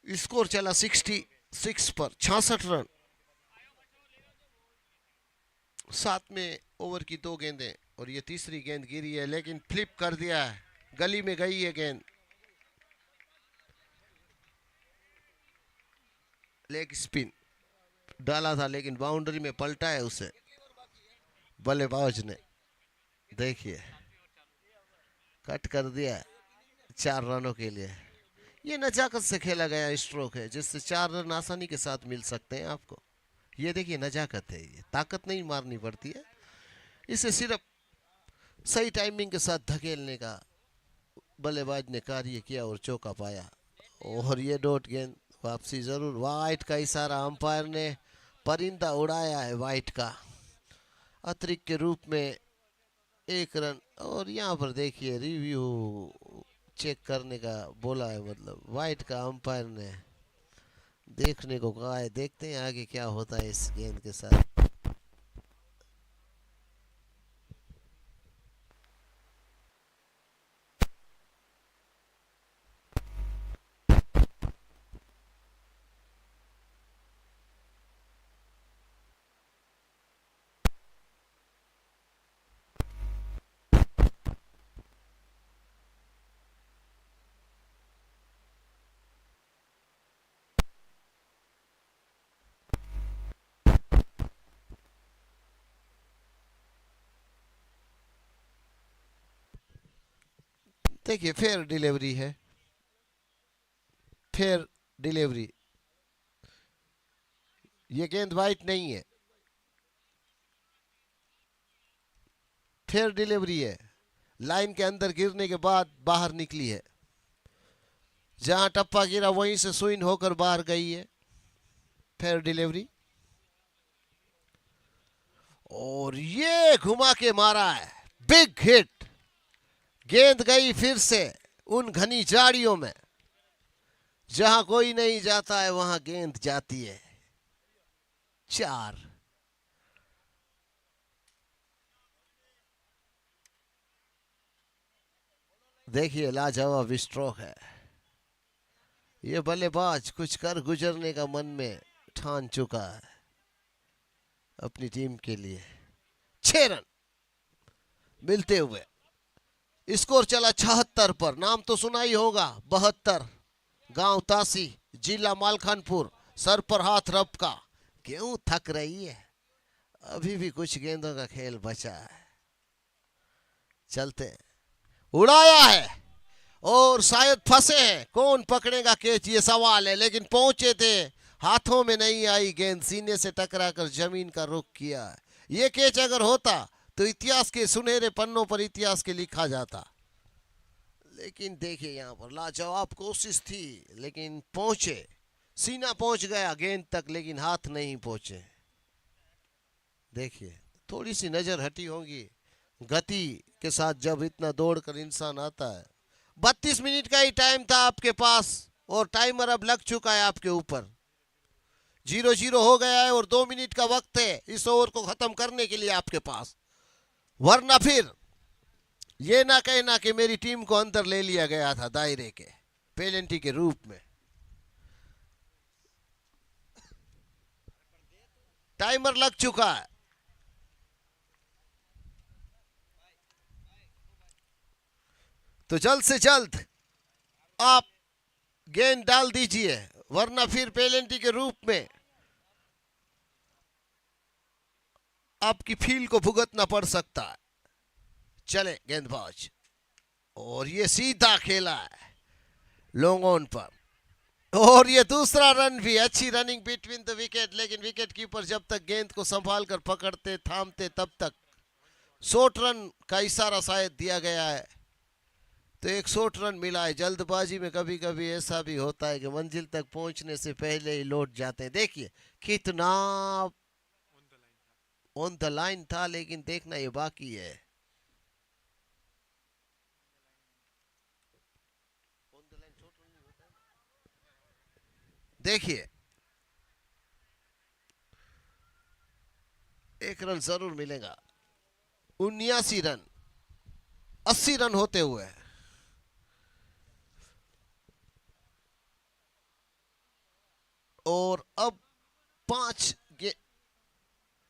स्कोर चला 66 पर 66 रन। 7वें ओवर की 2 गेंदें और ये तीसरी गेंद गिरी है, लेकिन फ्लिप कर दिया है, गली में गई है गेंद। लेग स्पिन डाला था, लेकिन बाउंड्री में पलटा है उसे बल्लेबाज ने। देखिए कट कर दिया 4 रनों के लिए। ये नजाकत से खेला गया स्ट्रोक है, जिससे 4 रन आसानी के साथ मिल सकते हैं आपको। ये देखिए नजाकत है, ये ताकत नहीं मारनी पड़ती है, इसे सिर्फ सही टाइमिंग के साथ धकेलने का बल्लेबाज ने कार्य किया और चौका पाया। और ये डॉट गेंद वापसी जरूर। वाइट का इशारा, अंपायर ने परिंदा उड़ाया है वाइट का, अतिरिक्त के रूप में 1 रन। और यहाँ पर देखिए रिव्यू चेक करने का बोला है, मतलब वाइट का अंपायर ने देखने को कहा है, देखते हैं आगे क्या होता है इस गेंद के साथ। देखिए फेयर डिलीवरी है, फेयर डिलीवरी। ये गेंद वाइट नहीं है, फेयर डिलीवरी है। लाइन के अंदर गिरने के बाद बाहर निकली है, जहां टप्पा गिरा वहीं से स्विंग होकर बाहर गई है, फेयर डिलीवरी। और ये घुमा के मारा है, बिग हिट। गेंद गई फिर से उन घनी झाड़ियों में, जहां कोई नहीं जाता है वहां गेंद जाती है। 4। देखिए लाजवाब स्ट्रोक है। ये बल्लेबाज कुछ कर गुजरने का मन में ठान चुका है अपनी टीम के लिए। 6 रन मिलते हुए स्कोर चला 76 पर। नाम तो सुना ही होगा, 72, गांव तासी, जिला मालखानपुर। सर पर हाथ रब का। क्यों थक रही है? अभी भी कुछ गेंदों का खेल बचा है। चलते हैं। उड़ाया है और शायद फंसे हैं। कौन पकड़ेगा कैच, ये सवाल है। लेकिन पहुंचे थे, हाथों में नहीं आई गेंद, सीने से टकराकर जमीन का रुख किया। ये कैच अगर होता तो इतिहास के सुनहरे पन्नों पर इतिहास के लिखा जाता। लेकिन देखिए यहाँ पर लाजवाब कोशिश थी, लेकिन पहुंचे, सीना पहुंच गया गेंद तक, लेकिन हाथ नहीं पहुंचे। देखिए थोड़ी सी नजर हटी होगी गति के साथ जब इतना दौड़कर इंसान आता है। 32 मिनट का ही टाइम था आपके पास और टाइमर अब लग चुका है आपके ऊपर। 0-0 हो गया है और 2 मिनट का वक्त है इस ओवर को खत्म करने के लिए आपके पास। वरना फिर ये ना कहना कि मेरी टीम को अंदर ले लिया गया था दायरे के, पेनल्टी के रूप में। टाइमर लग चुका है। तो जल्द से जल्द आप गेंद डाल दीजिए, वरना फिर पेनल्टी के रूप में आपकी फील्ड को भुगतना पड़ सकता है। चले गेंदबाज, और ये सीधा खेला है लॉन्ग ऑन पर, और ये दूसरा रन भी। अच्छी रनिंग बिटवीन द विकेट, लेकिन विकेट कीपर जब तक गेंद को संभाल कर पकड़ते थामते तब तक शॉर्ट रन का इशारा शायद दिया गया है, तो एक शॉर्ट रन मिला है। जल्दबाजी में कभी कभी ऐसा भी होता है कि मंजिल तक पहुंचने से पहले ही लौट जाते हैं। देखिए कितना ऑन द लाइन था, लेकिन देखना ये बाकी है। देखिए 1 रन जरूर मिलेगा। 79 रन, 80 रन होते हुए। और अब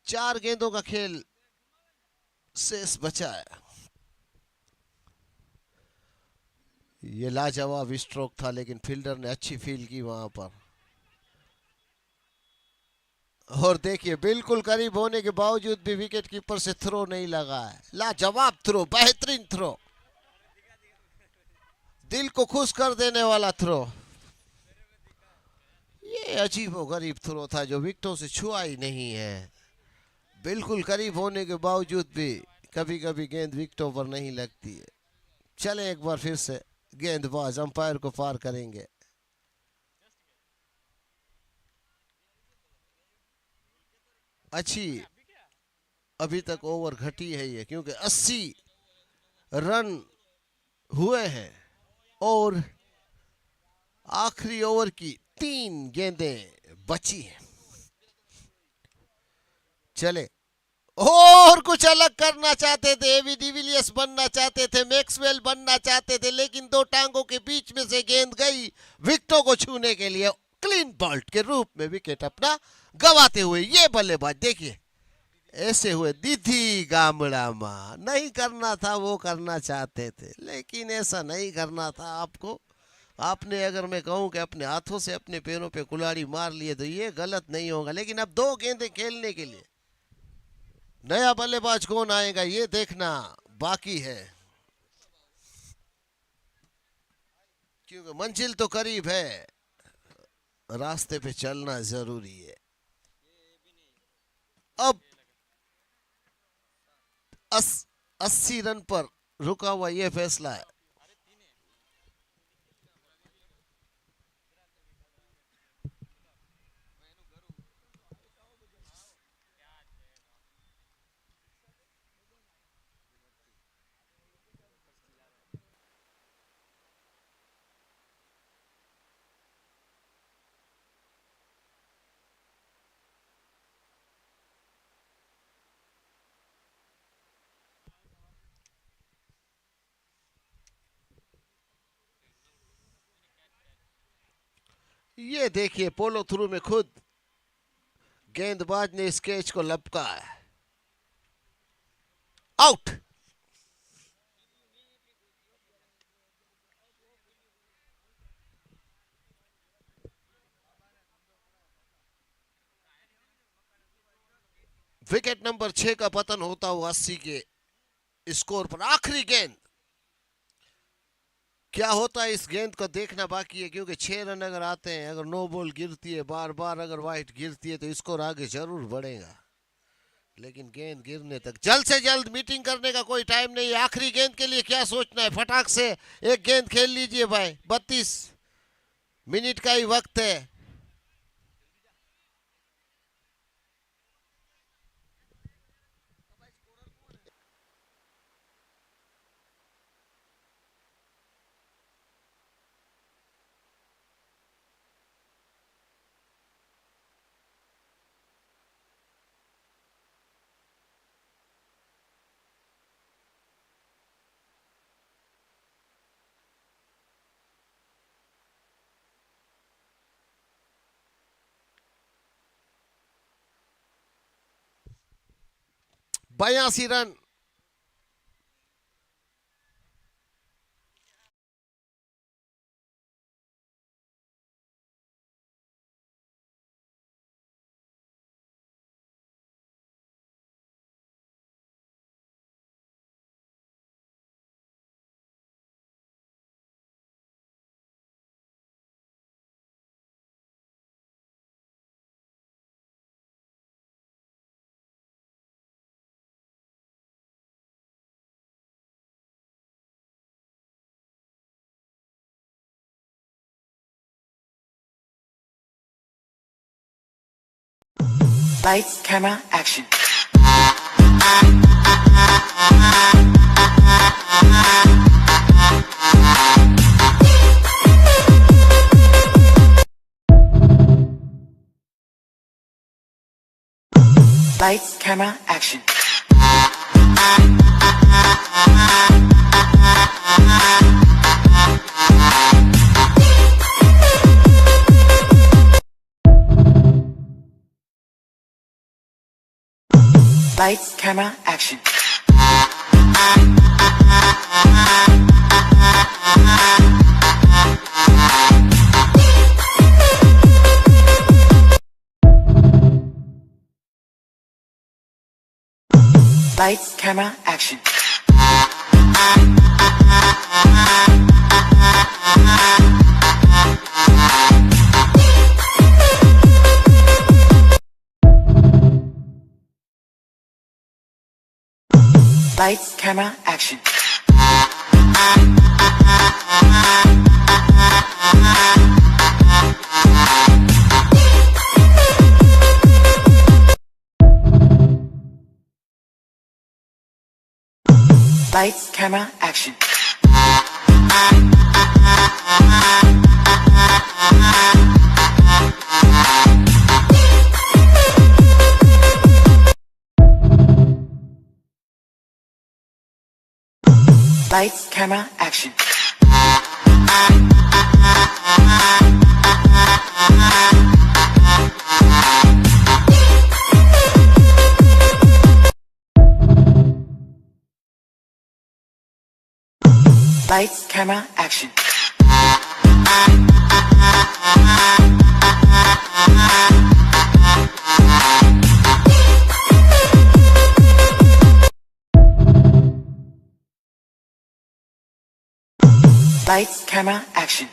4 गेंदों का खेल शेष बचा है। ये लाजवाब स्ट्रोक था, लेकिन फील्डर ने अच्छी फील की वहां पर। और देखिए बिल्कुल करीब होने के बावजूद भी विकेट कीपर से थ्रो नहीं लगा है। लाजवाब थ्रो, बेहतरीन थ्रो, दिल को खुश कर देने वाला थ्रो। ये अजीबोगरीब थ्रो था जो विकेटों से छुआ ही नहीं है। बिल्कुल करीब होने के बावजूद भी कभी कभी गेंद विकेटों पर नहीं लगती है। चले एक बार फिर से गेंदबाज अंपायर को पार करेंगे। अच्छी अभी तक ओवर घटी है ये, क्योंकि 80 रन हुए हैं और आखिरी ओवर की 3 गेंदें बची हैं। चले, और कुछ अलग करना चाहते थे, एबी डिविलियर्स बनना चाहते थे, मैक्सवेल बनना चाहते थे, लेकिन दो टांगों के बीच में से गेंद गई विकेटों को छूने के लिए, क्लीन बॉल्ट के रूप में विकेट अपना गवाते हुए ये बल्लेबाज। देखिए ऐसे हुए दीदी गामड़ा माँ, नहीं करना था वो करना चाहते थे, लेकिन ऐसा नहीं करना था आपको। आपने अगर मैं कहूं कि अपने हाथों से अपने पैरों पे कुल्हाड़ी मार लिए तो ये गलत नहीं होगा, लेकिन अब 2 गेंदें खेलने के लिए नया बल्लेबाज कौन आएगा ये देखना बाकी है, क्योंकि मंजिल तो करीब है, रास्ते पे चलना जरूरी है। अब 80 रन पर रुका हुआ यह फैसला है। ये देखिए पोलो थ्रू में खुद गेंदबाज ने इस कैच को लपका है, आउट। विकेट नंबर 6 का पतन होता हुआ 80 के स्कोर पर। आखिरी गेंद क्या होता है इस गेंद को देखना बाकी है, क्योंकि 6 रन अगर आते हैं, अगर नो बॉल गिरती है, बार बार अगर वाइट गिरती है तो स्कोर आगे जरूर बढ़ेगा, लेकिन गेंद गिरने तक जल्द से जल्द मीटिंग करने का कोई टाइम नहीं है। आखिरी गेंद के लिए क्या सोचना है, फटाक से एक गेंद खेल लीजिए भाई, 32 मिनट का ही वक्त है। बयासी run. Lights, camera, action. Lights, camera, action. Lights, camera, action. Lights, camera, action. Lights, camera, action. Lights, camera, action. Lights, camera, action. Lights, camera, action. Lights, camera, action.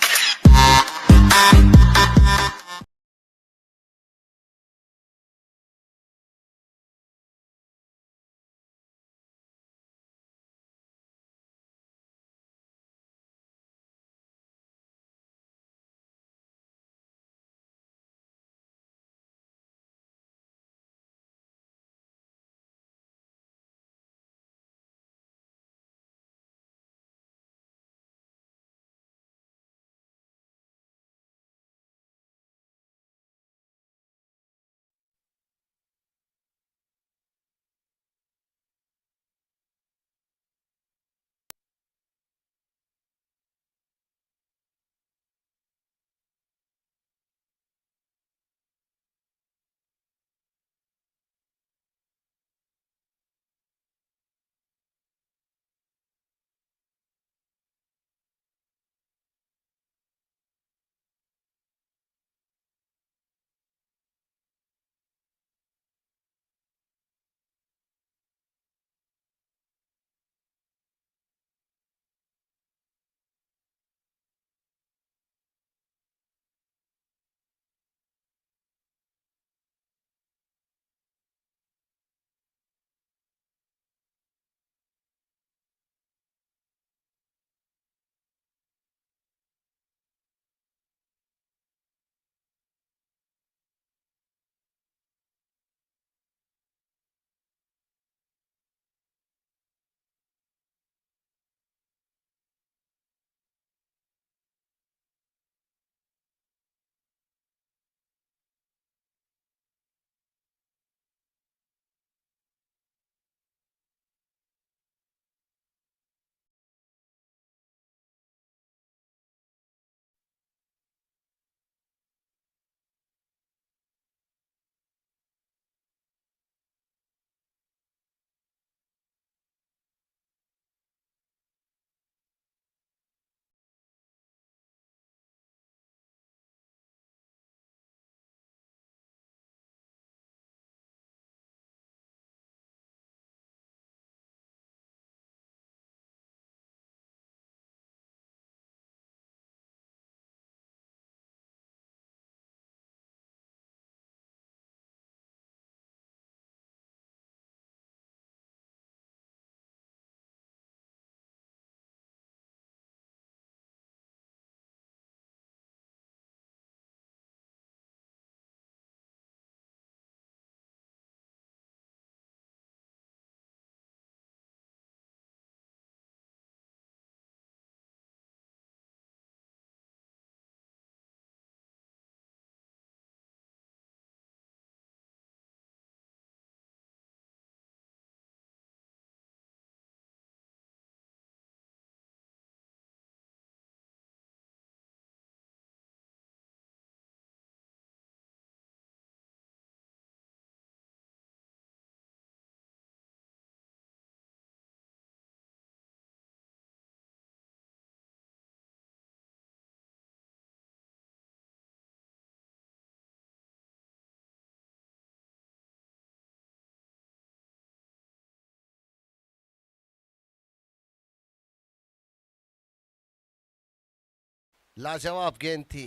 लाजवाब गेंद थी।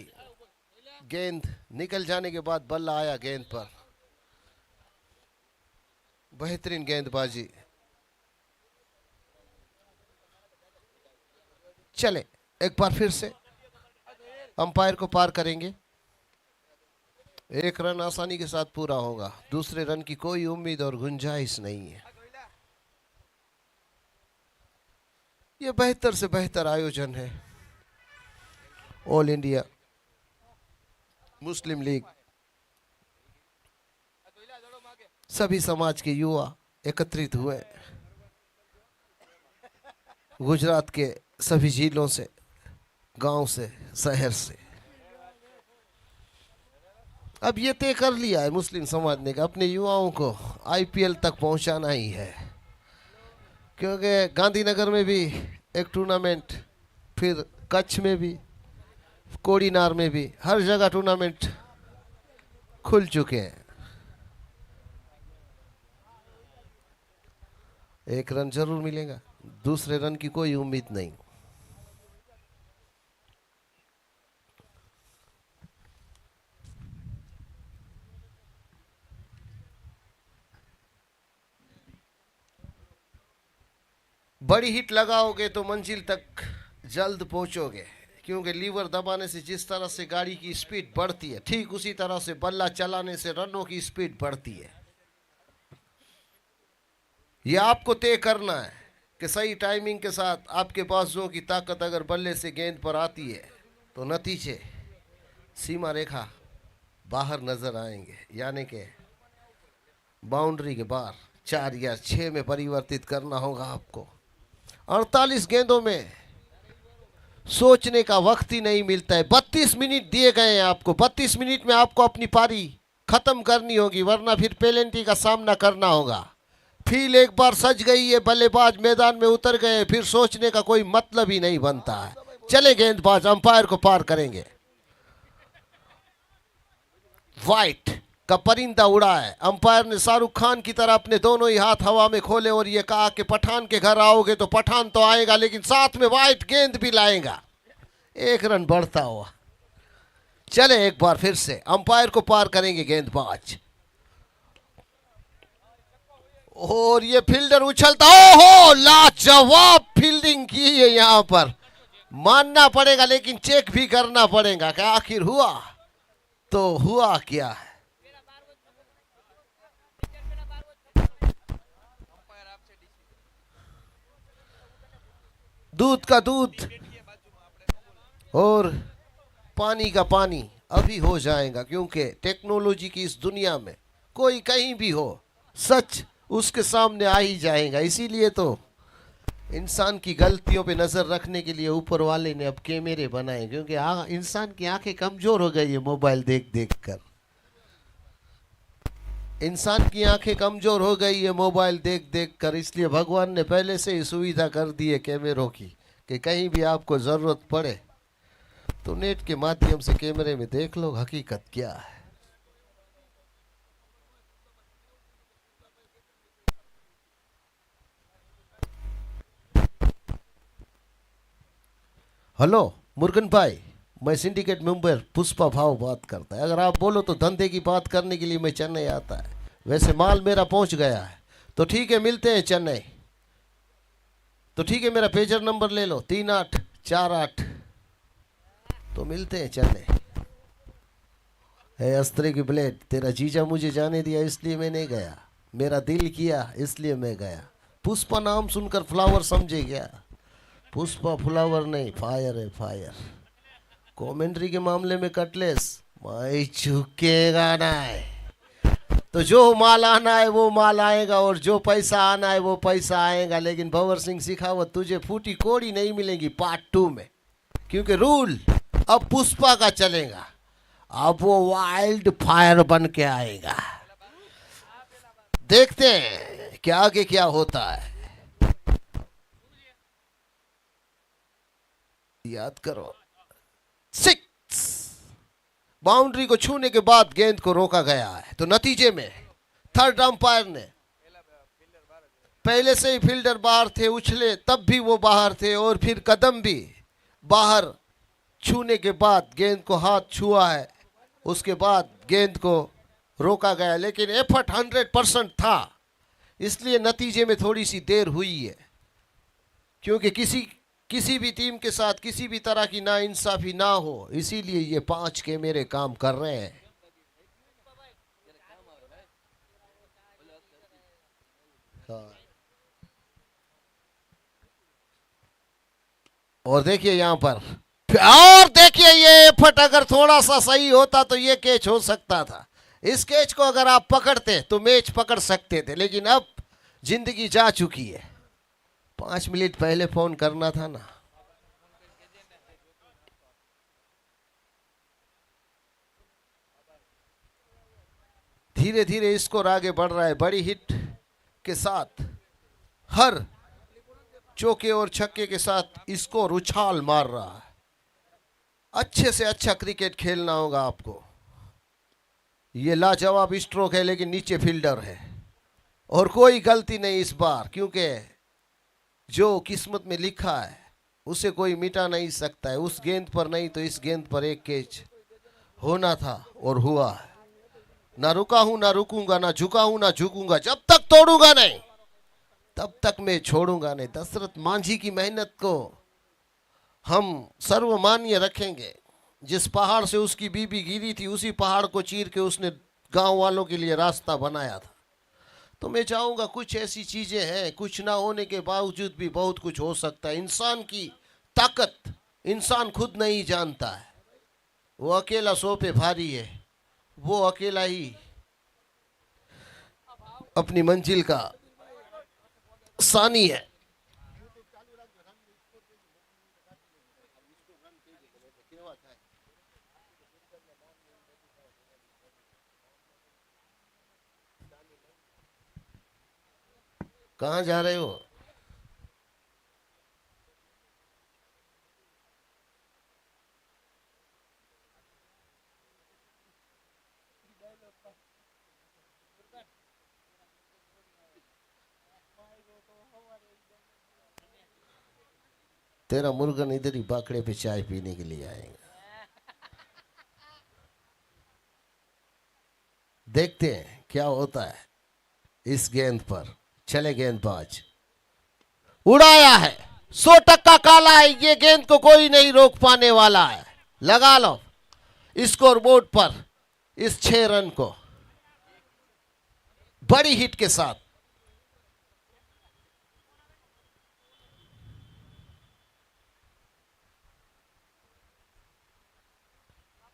गेंद निकल जाने के बाद बल्ला आया गेंद पर। बेहतरीन गेंदबाजी। चले एक बार फिर से अंपायर को पार करेंगे। एक रन आसानी के साथ पूरा होगा। दूसरे रन की कोई उम्मीद और गुंजाइश नहीं है। यह बेहतर से बेहतर आयोजन है ऑल इंडिया मुस्लिम लीग, सभी समाज के युवा एकत्रित हुए गुजरात के सभी जिलों से, गांव से, शहर से। अब ये तय कर लिया है मुस्लिम समाज ने कि अपने युवाओं को आईपीएल तक पहुंचाना ही है, क्योंकि गांधीनगर में भी एक टूर्नामेंट, फिर कच्छ में भी, कोडीनार में भी, हर जगह टूर्नामेंट खुल चुके हैं। एक रन जरूर मिलेगा, दूसरे रन की कोई उम्मीद नहीं। बड़ी हिट लगाओगे तो मंजिल तक जल्द पहुंचोगे, क्योंकि लीवर दबाने से जिस तरह से गाड़ी की स्पीड बढ़ती है, ठीक उसी तरह से बल्ला चलाने से रनों की स्पीड बढ़ती है। यह आपको तय करना है कि सही टाइमिंग के साथ आपके बाजुओं की ताकत अगर बल्ले से गेंद पर आती है तो नतीजे सीमा रेखा बाहर नजर आएंगे, यानी कि बाउंड्री के बाहर 4 या 6 में परिवर्तित करना होगा आपको। 48 गेंदों में सोचने का वक्त ही नहीं मिलता है। 32 मिनट दिए गए हैं आपको, 32 मिनट में आपको अपनी पारी खत्म करनी होगी, वरना फिर पेनल्टी का सामना करना होगा। फील एक बार सज गई है, बल्लेबाज मैदान में उतर गए, फिर सोचने का कोई मतलब ही नहीं बनता है। चले गेंदबाज अंपायर को पार करेंगे। वाइट का परिंदा उड़ा है, अंपायर ने शाहरुख खान की तरह अपने दोनों ही हाथ हवा में खोले और ये कहा कि पठान के घर आओगे तो पठान तो आएगा, लेकिन साथ में वाइट गेंद भी लाएगा। 1 रन बढ़ता हुआ। चले एक बार फिर से अंपायर को पार करेंगे गेंदबाज, और ये फील्डर उछलता, ओहो लाजवाब फील्डिंग की है यहां पर, मानना पड़ेगा, लेकिन चेक भी करना पड़ेगा कि आखिर हुआ तो हुआ क्या है। दूध का दूध और पानी का पानी अभी हो जाएगा, क्योंकि टेक्नोलॉजी की इस दुनिया में कोई कहीं भी हो, सच उसके सामने आ ही जाएगा। इसीलिए तो इंसान की गलतियों पे नजर रखने के लिए ऊपर वाले ने अब कैमरे बनाए, क्योंकि इंसान की आंखें कमजोर हो गई है मोबाइल देख देख कर। इंसान की आंखें कमजोर हो गई है मोबाइल देख देख कर, इसलिए भगवान ने पहले से ही सुविधा कर दी है कैमरों की, कि कहीं भी आपको जरूरत पड़े तो नेट के माध्यम से कैमरे में देख लो हकीकत क्या है। हेलो मुर्गन भाई, मैं सिंडिकेट मेंबर पुष्पा भाव बात करता है। अगर आप बोलो तो धंधे की बात करने के लिए मैं चेन्नई आता है। वैसे माल मेरा पहुंच गया है, तो ठीक है मिलते हैं चेन्नई। तो ठीक है, मेरा पेजर नंबर ले लो 3848, तो मिलते हैं चेन्नई। है अस्त्री की ब्लेड, तेरा जीजा मुझे जाने दिया इसलिए मैं नहीं गया, मेरा दिल किया इसलिए मैं गया। पुष्पा नाम सुनकर फ्लावर समझे क्या? पुष्पा फ्लावर नहीं, फायर है फायर। कमेंट्री के मामले में कटलेस मैं झुकेगा नहीं। तो जो माल आना है वो माल आएगा, और जो पैसा आना है वो पैसा आएगा, लेकिन भंवर सिंह शेखावत तुझे फूटी कोड़ी नहीं मिलेगी पार्ट 2 में, क्योंकि रूल अब पुष्पा का चलेगा। अब वो वाइल्ड फायर बन के आएगा। देखते हैं क्या आगे क्या होता है। याद करो 6। बाउंड्री को छूने के बाद गेंद को रोका गया है, तो नतीजे में थर्ड अंपायर ने, पहले से ही फील्डर बाहर थे, उछले तब भी वो बाहर थे, और फिर कदम भी बाहर छूने के बाद गेंद को हाथ छुआ है, उसके बाद गेंद को रोका गया, लेकिन एफर्ट 100% था, इसलिए नतीजे में थोड़ी सी देर हुई है, क्योंकि किसी भी टीम के साथ किसी भी तरह की नाइंसाफी ना हो, इसीलिए ये 5 कैमरे काम कर रहे हैं। और देखिए यहां पर और देखिए ये एफर्ट अगर थोड़ा सा सही होता तो ये कैच हो सकता था। इस कैच को अगर आप पकड़ते तो मैच पकड़ सकते थे, लेकिन अब जिंदगी जा चुकी है। 5 मिनट पहले फोन करना था ना। धीरे धीरे स्कोर आगे बढ़ रहा है। बड़ी हिट के साथ, हर चौके और छक्के के साथ स्कोर उछाल मार रहा है। अच्छे से अच्छा क्रिकेट खेलना होगा आपको। ये लाजवाब स्ट्रोक है, लेकिन नीचे फील्डर है और कोई गलती नहीं इस बार, क्योंकि जो किस्मत में लिखा है उसे कोई मिटा नहीं सकता है। उस गेंद पर नहीं तो इस गेंद पर एक कैच होना था और हुआ है। ना रुका हूं ना रुकूंगा, ना झुका हूं ना झुकूंगा, जब तक तोड़ूंगा नहीं तब तक मैं छोड़ूंगा नहीं। दशरथ मांझी की मेहनत को हम सर्वमान्य रखेंगे। जिस पहाड़ से उसकी बीबी गिरी थी उसी पहाड़ को चीर के उसने गांव वालों के लिए रास्ता बनाया था। तो मैं चाहूंगा, कुछ ऐसी चीजें हैं, कुछ ना होने के बावजूद भी बहुत कुछ हो सकता है। इंसान की ताकत इंसान खुद नहीं जानता है। वो अकेला सौ पे भारी है, वो अकेला ही अपनी मंजिल का सानी है। कहाँ जा रहे हो? तेरा मुर्गन इधर ही बाकड़े पे चाय पीने के लिए आएगा। देखते हैं क्या होता है इस गेंद पर। चले गेंदबाज, उड़ाया है। 100% काला है। ये गेंद को कोई नहीं रोक पाने वाला है। लगा लो स्कोर बोर्ड पर इस 6 रन को बड़ी हिट के साथ।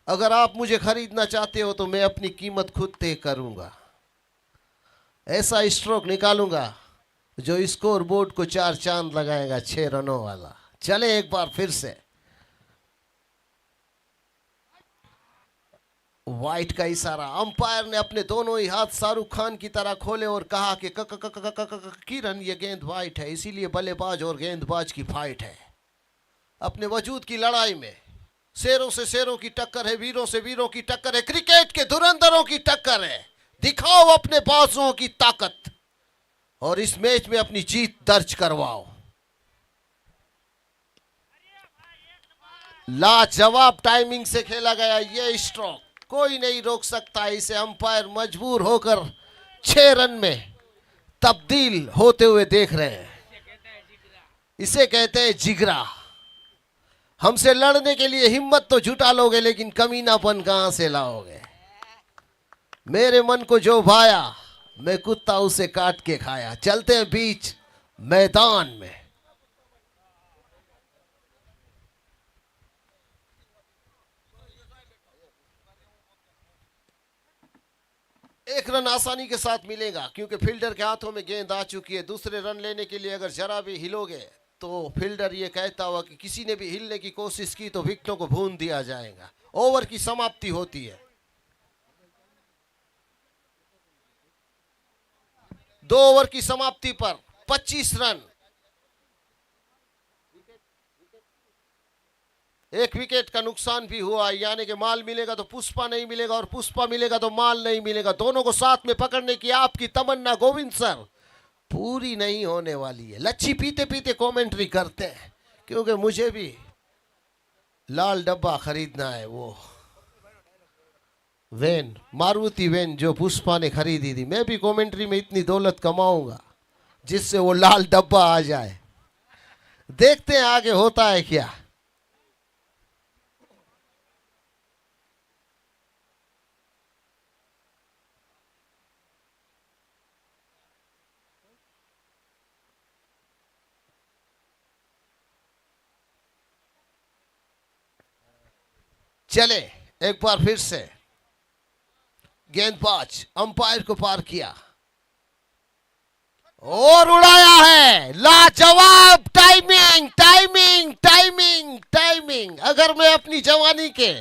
अगर आप मुझे खरीदना चाहते हो तो मैं अपनी कीमत खुद तय करूंगा। ऐसा स्ट्रोक निकालूंगा जो स्कोर बोर्ड को 4 चांद लगाएगा। 6 रनों वाला। चले एक बार फिर से। वाइट का इशारा। अंपायर ने अपने दोनों ही हाथ शाहरुख खान की तरह खोले और कहा कि किरण ये गेंद वाइट है, इसीलिए बल्लेबाज और गेंदबाज की फाइट है। अपने वजूद की लड़ाई में शेरों से शेरों की टक्कर है, वीरों से वीरों की टक्कर है, क्रिकेट के धुरंधरों की टक्कर है। दिखाओ अपने बाजुओं की ताकत और इस मैच में अपनी जीत दर्ज करवाओ। लाजवाब टाइमिंग से खेला गया ये स्ट्रोक, कोई नहीं रोक सकता इसे। अंपायर मजबूर होकर 6 रन में तब्दील होते हुए देख रहे हैं। इसे कहते हैं जिगरा। हमसे लड़ने के लिए हिम्मत तो जुटा लोगे, लेकिन कमीनापन कहां से लाओगे? मेरे मन को जो भाया मैं कुत्ता उसे काट के खाया। चलते हैं बीच मैदान में। एक रन आसानी के साथ मिलेगा क्योंकि फील्डर के हाथों में गेंद आ चुकी है। दूसरे रन लेने के लिए अगर जरा भी हिलोगे तो फील्डर ये कहता हुआ कि किसी ने भी हिलने की कोशिश की तो विकेटों को भून दिया जाएगा। ओवर की समाप्ति होती है। 2 ओवर की समाप्ति पर 25 रन। एक विकेट का नुकसान भी हुआ, यानी कि माल मिलेगा तो पुष्पा नहीं मिलेगा और पुष्पा मिलेगा तो माल नहीं मिलेगा। दोनों को साथ में पकड़ने की आपकी तमन्ना गोविंद सर पूरी नहीं होने वाली है। लच्छी पीते पीते कमेंट्री करते हैं, क्योंकि मुझे भी लाल डब्बा खरीदना है। वो वैन, मारुति वैन जो पुष्पा ने खरीदी थी। मैं भी कमेंट्री में इतनी दौलत कमाऊंगा जिससे वो लाल डब्बा आ जाए। देखते हैं आगे होता है क्या। चले एक बार फिर से, गेंदबाज अंपायर को पार किया और उड़ाया है। लाजवाब टाइमिंग टाइमिंग टाइमिंग टाइमिंग। अगर मैं अपनी जवानी के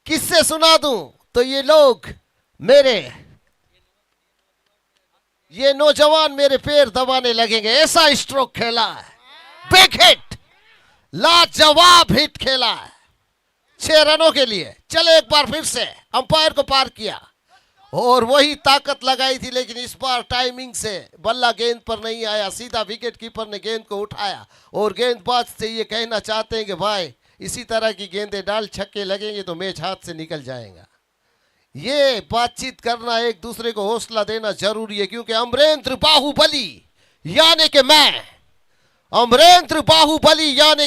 किससे सुना दूं तो ये लोग ये नौजवान मेरे पैर दबाने लगेंगे। ऐसा स्ट्रोक खेला है, बिग हिट, लाजवाब हिट खेला है 6 रनों के लिए। चले एक बार फिर से, अंपायर को पार किया और वही ताकत लगाई थी, लेकिन इस बार टाइमिंग से बल्ला गेंद पर नहीं आया। सीधा विकेट कीपर ने गेंद को उठाया और गेंदबाज से ये कहना चाहते हैं कि भाई इसी तरह की गेंदें डाल, छक्के लगेंगे तो मैच हाथ से निकल जाएगा। ये बातचीत करना, एक दूसरे को हौसला देना जरूरी है, क्योंकि अमरेंद्र बाहुबली यानी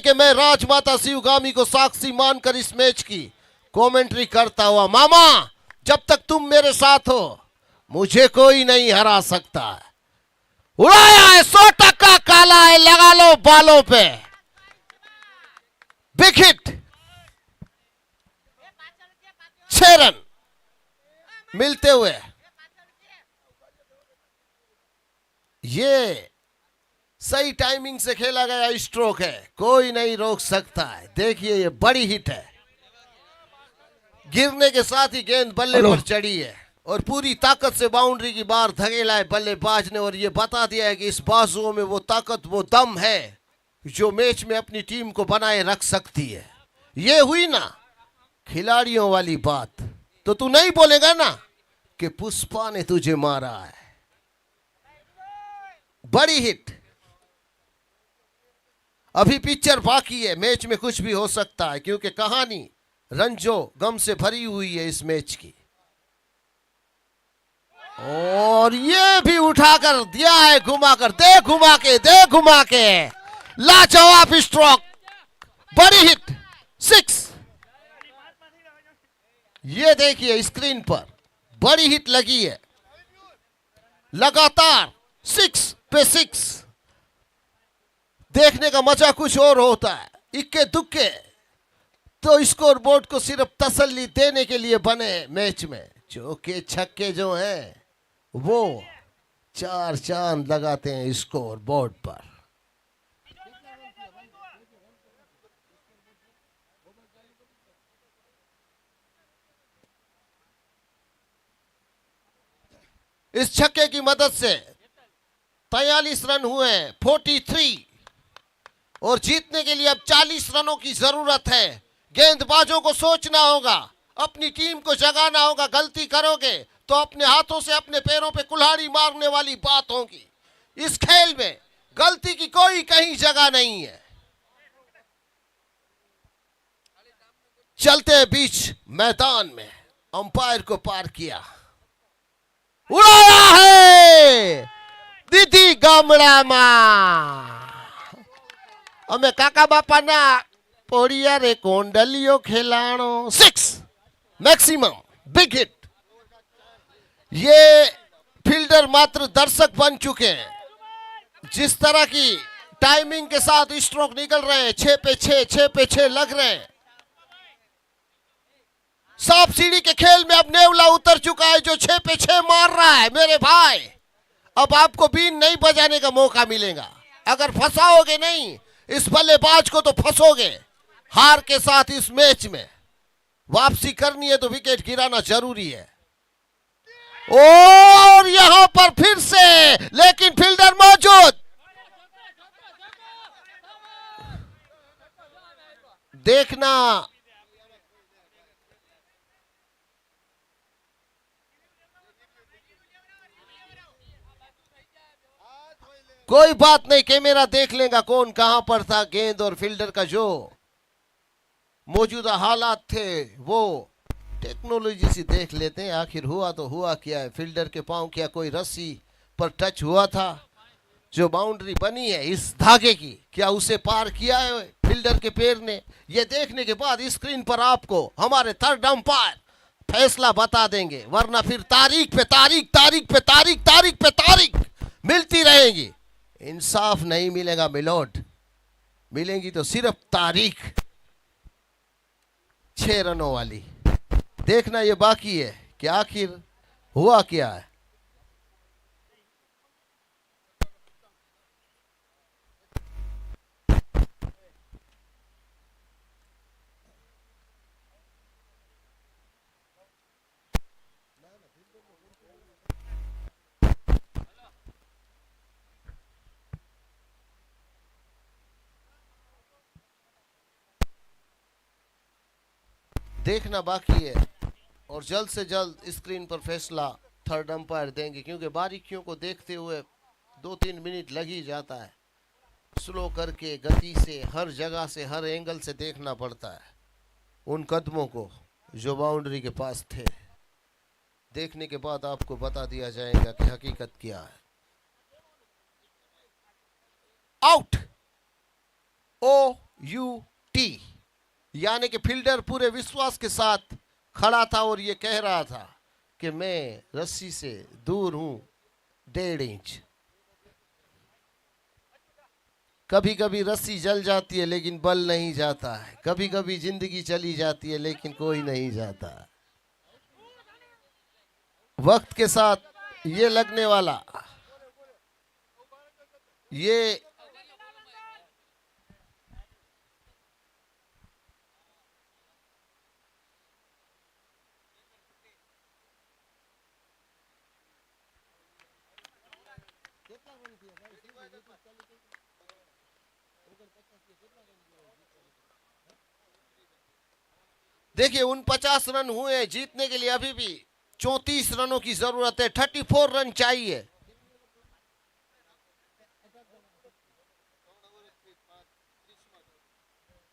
कि मैं राजमाता शिवगामी को साक्षी मानकर इस मैच की कमेंट्री करता हुआ, मामा जब तक तुम मेरे साथ हो मुझे कोई नहीं हरा सकता। उड़ाया है, 100% काला है, लगा लो बालों पे, बिग हिट। 6 रन मिलते हुए ये सही टाइमिंग से खेला गया स्ट्रोक है, कोई नहीं रोक सकता है। देखिए ये बड़ी हिट है, गिरने के साथ ही गेंद बल्ले पर चढ़ी है और पूरी ताकत से बाउंड्री की बाहर धकेला है बल्लेबाज ने, और ये बता दिया है कि इस बाजुओं में वो ताकत, वो दम है जो मैच में अपनी टीम को बनाए रख सकती है। ये हुई ना खिलाड़ियों वाली बात, तो तू नहीं बोलेगा ना कि पुष्पा ने तुझे मारा है। बड़ी हिट। अभी पिक्चर बाकी है, मैच में कुछ भी हो सकता है, क्योंकि कहानी रंजो गम से भरी हुई है इस मैच की। और ये भी उठाकर दिया है, घुमाकर, दे घुमा के लाजवाब स्ट्रोक, बड़ी हिट, 6। ये देखिए स्क्रीन पर बड़ी हिट लगी है, लगातार 6 पे 6। देखने का मजा कुछ और होता है। इक्के दुक्के तो स्कोर बोर्ड को सिर्फ तसल्ली देने के लिए बने मैच में, चौके छक्के जो हैं वो 4 चांद लगाते हैं स्कोर बोर्ड पर। इस छक्के की मदद से 43 रन हुए, 43, और जीतने के लिए अब 40 रनों की जरूरत है। गेंदबाजों को सोचना होगा, अपनी टीम को जगाना होगा। गलती करोगे तो अपने हाथों से अपने पैरों पे कुल्हाड़ी मारने वाली बात होगी। इस खेल में गलती की कोई कहीं जगह नहीं है। चलते हैं बीच मैदान में, अंपायर को पार किया, उड़ाया है दीदी गामडाમાં। અમે કાકા બાપાના પોડિયા રે કોંડલીઓ ખેલાણો, 6 मैक्सिमम, बिग हिट। ये फील्डर मात्र दर्शक बन चुके हैं। जिस तरह की टाइमिंग के साथ स्ट्रोक निकल रहे हैं, 6 पे 6, 6 पे 6 लग रहे हैं। सांप सीढ़ी के खेल में अब नेवला उतर चुका है जो 6 पे 6 मार रहा है। मेरे भाई अब आपको बीन नहीं बजाने का मौका मिलेगा। अगर फंसाओगे नहीं इस बल्लेबाज को तो फंसोगे। हार के साथ इस मैच में वापसी करनी है तो विकेट गिराना जरूरी है। और यहां पर फिर से, लेकिन फील्डर मौजूद। देखना कोई बात नहीं, कैमरा देख लेगा कौन कहां पर था। गेंद और फील्डर का जो मौजूदा हालात थे वो टेक्नोलॉजी से देख लेते हैं। आखिर हुआ तो हुआ क्या है। फील्डर के पांव क्या कोई रस्सी पर टच हुआ था? जो बाउंड्री बनी है इस धागे की, क्या उसे पार किया है फील्डर के पैर ने? ये देखने के बाद स्क्रीन पर आपको हमारे थर्ड अंपायर फैसला बता देंगे, वरना फिर तारीख पे तारीख, तारीख पे तारीख, तारीख पे तारीख मिलती रहेगी। इंसाफ नहीं मिलेगा मिलोड, मिलेंगी तो सिर्फ तारीख। 6 रनों वाली। देखना ये बाकी है कि आखिर हुआ क्या है। देखना बाकी है और जल्द से जल्द स्क्रीन पर फैसला थर्ड अंपायर देंगे, क्योंकि बारीकियों को देखते हुए 2-3 मिनट लग ही जाता है। स्लो करके, गति से, हर जगह से, हर एंगल से देखना पड़ता है उन कदमों को जो बाउंड्री के पास थे। देखने के बाद आपको बता दिया जाएगा कि हकीकत क्या है। आउट, OUT, यानी कि फील्डर पूरे विश्वास के साथ खड़ा था और ये कह रहा था कि मैं रस्सी से दूर हूं 1.5 इंच। कभी कभी रस्सी जल जाती है लेकिन बल नहीं जाता है, कभी कभी जिंदगी चली जाती है लेकिन कोई नहीं जाता। वक्त के साथ ये लगने वाला, ये देखिए 49 रन हुए, जीतने के लिए अभी भी 34 रनों की जरूरत है। 34 रन चाहिए।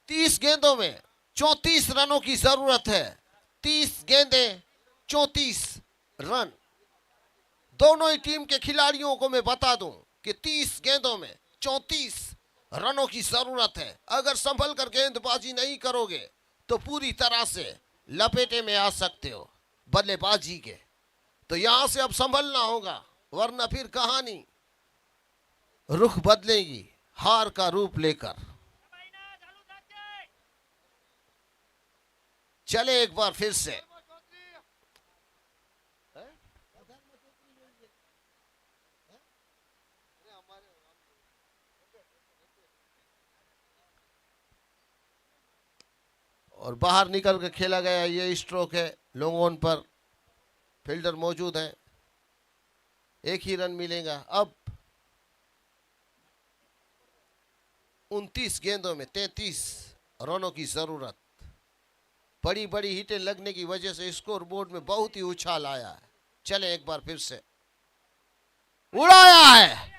तीस गेंदों में 34 रनों की जरूरत है। 30 गेंदें 34 रन। दोनों ही टीम के खिलाड़ियों को मैं बता दूं कि 30 गेंदों में 34 रनों की जरूरत है। अगर संभल कर गेंदबाजी नहीं करोगे तो पूरी तरह से लपेटे में आ सकते हो बल्लेबाजी के। तो यहां से अब संभलना होगा, वरना फिर कहानी रुख बदलेगी हार का रूप लेकर। चले एक बार फिर से। और बाहर निकल कर खेला गया, ये स्ट्रोक है। लॉन्ग ऑन पर फील्डर मौजूद है, एक ही रन मिलेगा। अब 29 गेंदों में 33 रनों की जरूरत। बड़ी बड़ी हिटें लगने की वजह से स्कोर बोर्ड में बहुत ही उछाल आया है। चले एक बार फिर से। उड़ाया है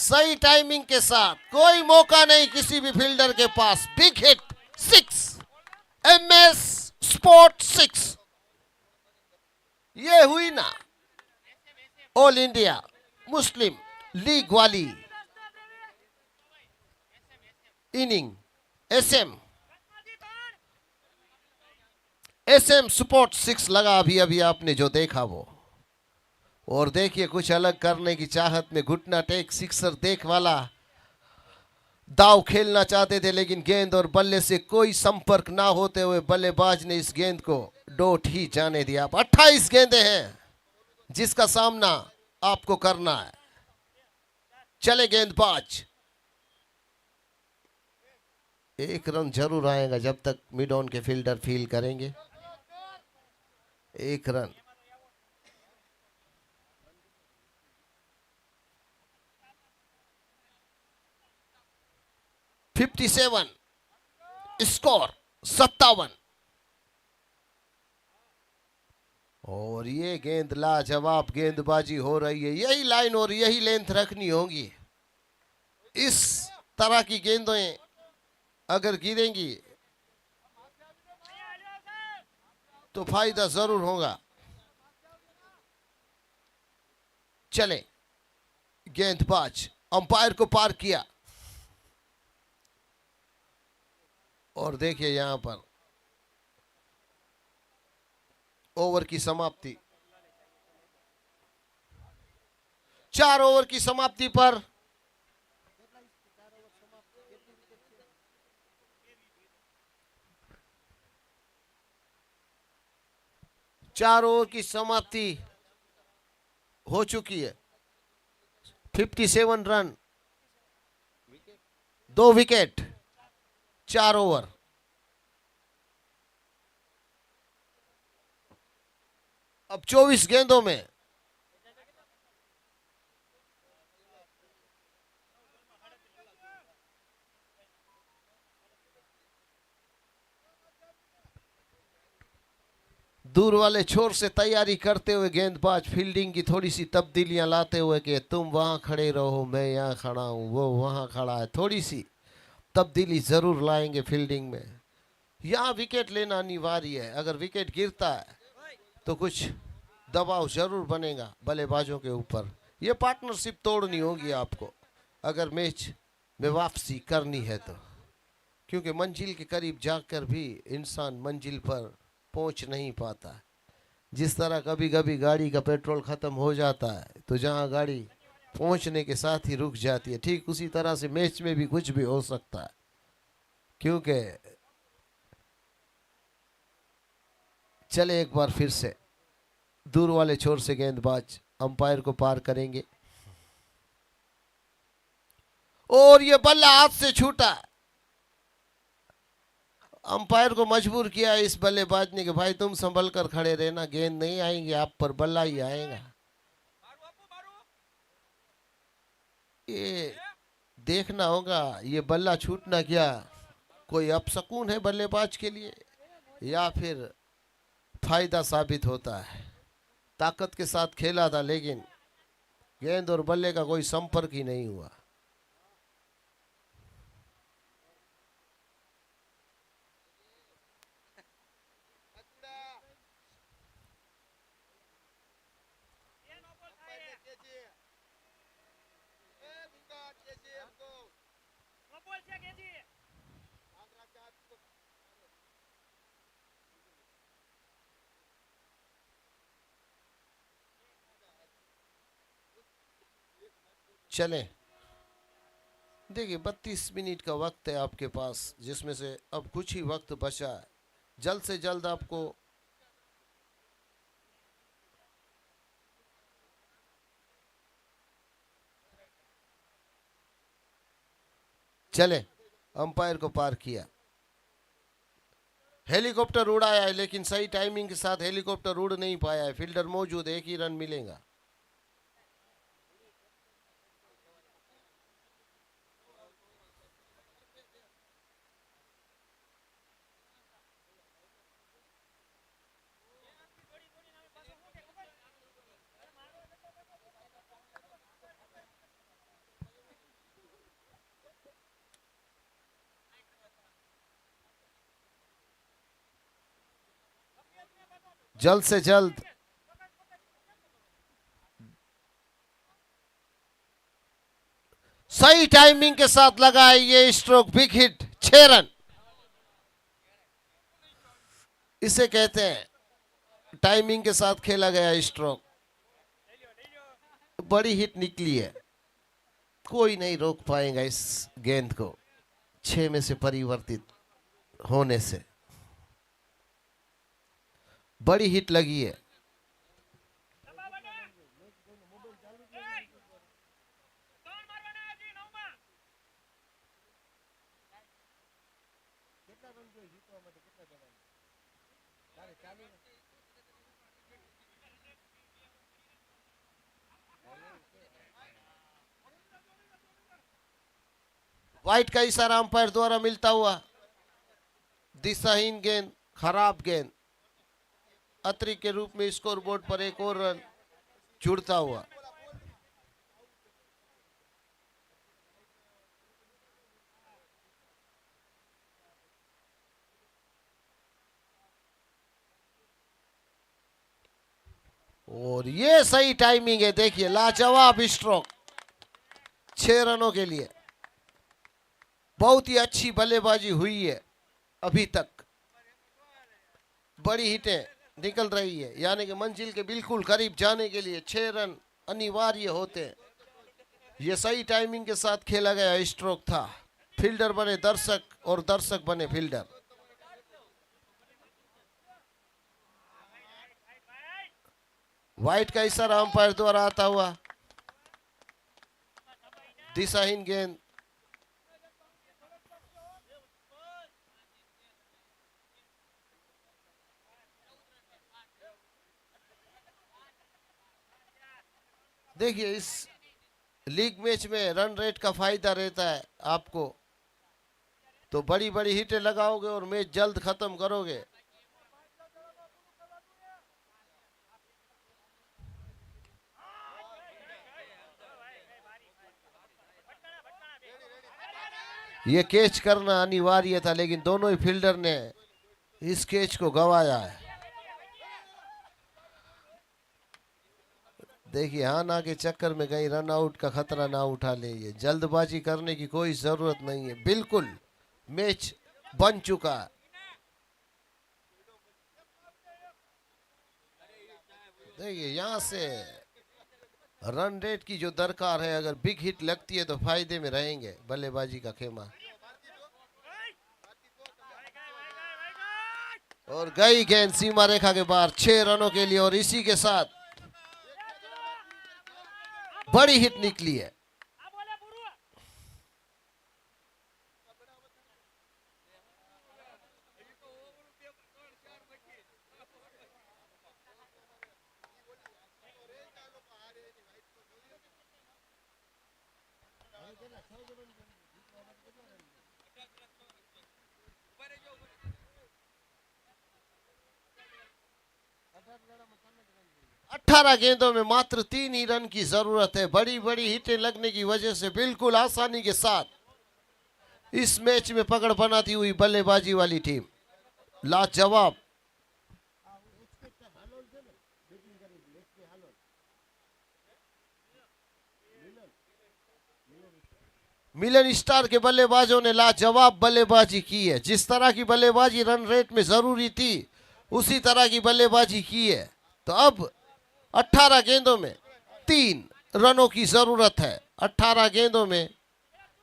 सही टाइमिंग के साथ, कोई मौका नहीं किसी भी फील्डर के पास। Big hit, 6, MS sport 6। ये हुई ना ऑल इंडिया मुस्लिम लीग वाली इनिंग। SM स्पोर्ट 6 लगा अभी अभी आपने जो देखा वो। और देखिए कुछ अलग करने की चाहत में घुटना टेक सिक्सर देख वाला दाव खेलना चाहते थे, लेकिन गेंद और बल्ले से कोई संपर्क ना होते हुए बल्लेबाज ने इस गेंद को डॉट ही जाने दिया। 28 गेंदें हैं जिसका सामना आपको करना है। चले गेंदबाज। एक रन जरूर आएगा जब तक मिड ऑन के फील्डर फील करेंगे। एक रन। $57 स्कोर 57। और ये गेंद लाजवाब गेंदबाजी हो रही है। यही लाइन और यही लेंथ रखनी होगी। इस तरह की गेंदें अगर गिरेंगी तो फायदा जरूर होगा। चले गेंदबाज अंपायर को पार किया और देखिए यहां पर ओवर की समाप्ति। 4 ओवर की समाप्ति पर 4 ओवर की समाप्ति हो चुकी है। 57 रन, 2 विकेट, 4 ओवर। अब 24 गेंदों में दूर वाले छोर से तैयारी करते हुए गेंदबाज फील्डिंग की थोड़ी सी तब्दीलियां लाते हुए कि तुम वहां खड़े रहो, मैं यहां खड़ा हूं, वो वहां खड़ा है। थोड़ी सी तब्दीली जरूर लाएंगे फील्डिंग में। यहां विकेट लेना अनिवार्य है। अगर विकेट गिरता है तो कुछ दबाव जरूर बनेगा बल्लेबाजों के ऊपर। यह पार्टनरशिप तोड़नी होगी आपको अगर मैच में वापसी करनी है तो, क्योंकि मंजिल के करीब जाकर भी इंसान मंजिल पर पहुंच नहीं पाता। जिस तरह कभी कभी गाड़ी का पेट्रोल खत्म हो जाता है तो जहां गाड़ी पहुंचने के साथ ही रुक जाती है, ठीक उसी तरह से मैच में भी कुछ भी हो सकता है। क्योंकि चले एक बार फिर से दूर वाले छोर से गेंदबाज अंपायर को पार करेंगे और ये बल्ला हाथ से छूटा। अंपायर को मजबूर किया इस बल्लेबाज ने कि भाई तुम संभल कर खड़े रहना, गेंद नहीं आएंगे आप पर, बल्ला ही आएगा। ये देखना होगा ये बल्ला छूटना क्या कोई अपशकुन है बल्लेबाज के लिए या फिर फायदा साबित होता है। ताकत के साथ खेला था लेकिन गेंद और बल्ले का कोई संपर्क ही नहीं हुआ। चले देखिए 32 मिनट का वक्त है आपके पास, जिसमें से अब कुछ ही वक्त बचा है। जल्द से जल्द आपको चले अंपायर को पार किया। हेलीकॉप्टर उड़ाया है लेकिन सही टाइमिंग के साथ हेलीकॉप्टर उड़ नहीं पाया है। फील्डर मौजूद, एक ही रन मिलेगा। जल्द से जल्द सही टाइमिंग के साथ लगा है ये स्ट्रोक, बिग हिट, 6 रन। इसे कहते हैं टाइमिंग के साथ खेला गया स्ट्रोक। बड़ी हिट निकली है, कोई नहीं रोक पाएगा इस गेंद को 6 में से परिवर्तित होने से। बड़ी हिट लगी है। वाइट का इशारा अंपायर द्वारा मिलता हुआ दिशाहीन गेंद, खराब गेंद, अतिरिक्त के रूप में स्कोर बोर्ड पर एक और रन जुड़ता हुआ। और ये सही टाइमिंग है, देखिए लाजवाब स्ट्रोक 6 रनों के लिए। बहुत ही अच्छी बल्लेबाजी हुई है अभी तक। बड़ी हिटें निकल रही है, यानी कि मंजिल के बिल्कुल करीब जाने के लिए 6 रन अनिवार्य होते हैं। ये सही टाइमिंग के साथ खेला गया स्ट्रोक था। फील्डर बने दर्शक और दर्शक बने फील्डर। वाइट का इशारा अंपायर द्वारा आता हुआ, दिशाहीन गेंद। देखिए इस लीग मैच में रन रेट का फायदा रहता है आपको, तो बड़ी बड़ी हिटें लगाओगे और मैच जल्द खत्म करोगे। ये कैच करना अनिवार्य था, लेकिन दोनों ही फील्डर ने इस कैच को गंवाया है। देखिए हाना के चक्कर में कहीं रन आउट का खतरा ना उठा ले, ये जल्दबाजी करने की कोई जरूरत नहीं है, बिल्कुल मैच बन चुका है। देखिए यहां से रन रेट की जो दरकार है, अगर बिग हिट लगती है तो फायदे में रहेंगे बल्लेबाजी का खेमा। और गई गेंद सीमा रेखा के बाहर 6 रनों के लिए, और इसी के साथ बड़ी हिट निकली है। अठारह गेंदों में मात्र 3 ही रन की जरूरत है। बड़ी बड़ी हिटें लगने की वजह से बिल्कुल आसानी के साथ इस मैच में पकड़ बनाती हुई बल्लेबाजी वाली टीम लाजवाब। मिलन स्टार के बल्लेबाजों ने लाजवाब बल्लेबाजी की है। जिस तरह की बल्लेबाजी रन रेट में जरूरी थी उसी तरह की बल्लेबाजी की है। तो अब 18 गेंदों में 3 रनों की जरूरत है। 18 गेंदों में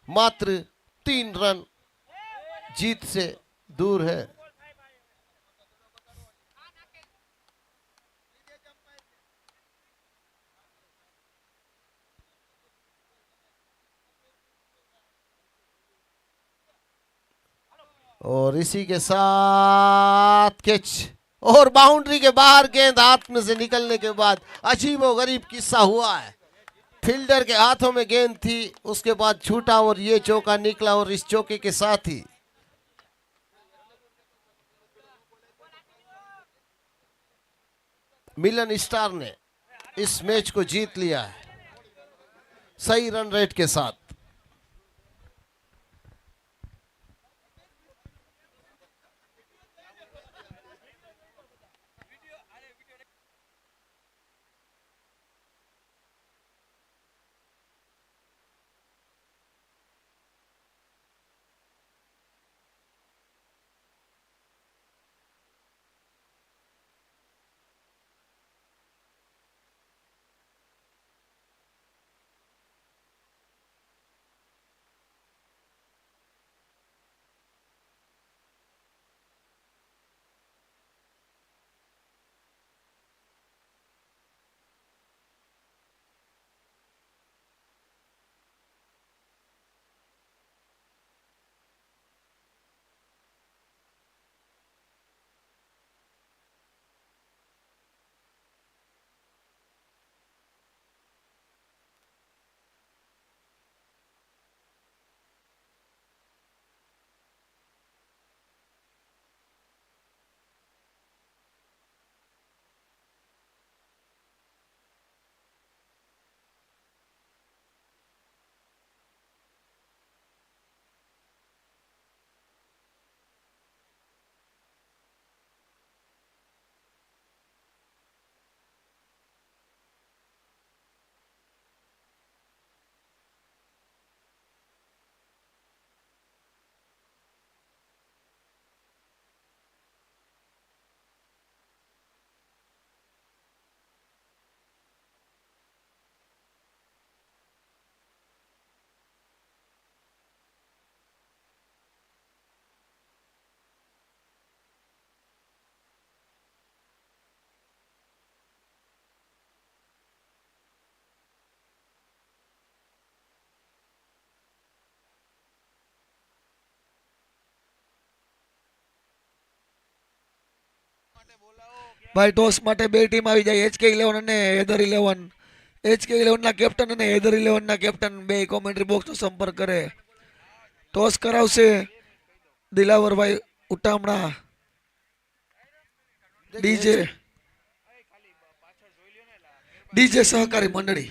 मात्र 3 रन जीत से दूर है। और इसी के साथ कैच, और बाउंड्री के बाहर गेंद हाथ में से निकलने के बाद अजीबो गरीब किस्सा हुआ है। फील्डर के हाथों में गेंद थी, उसके बाद छूटा और ये चौका निकला, और इस चौके के साथ ही मिलन स्टार ने इस मैच को जीत लिया है सही रन रेट के साथ। ભાઈ ટોસ માટે બે ટીમ આવી જાય, HK11 અને HEIDER11. HK11 ના કેપ્ટન અને HEIDER11 ના કેપ્ટન બે કોમેન્ટ્રી બોક્સનો સંપર્ક કરે. ટોસ કરાવશે દિલાવરભાઈ ઉટામણા. ડીજે સહકારી મંડળી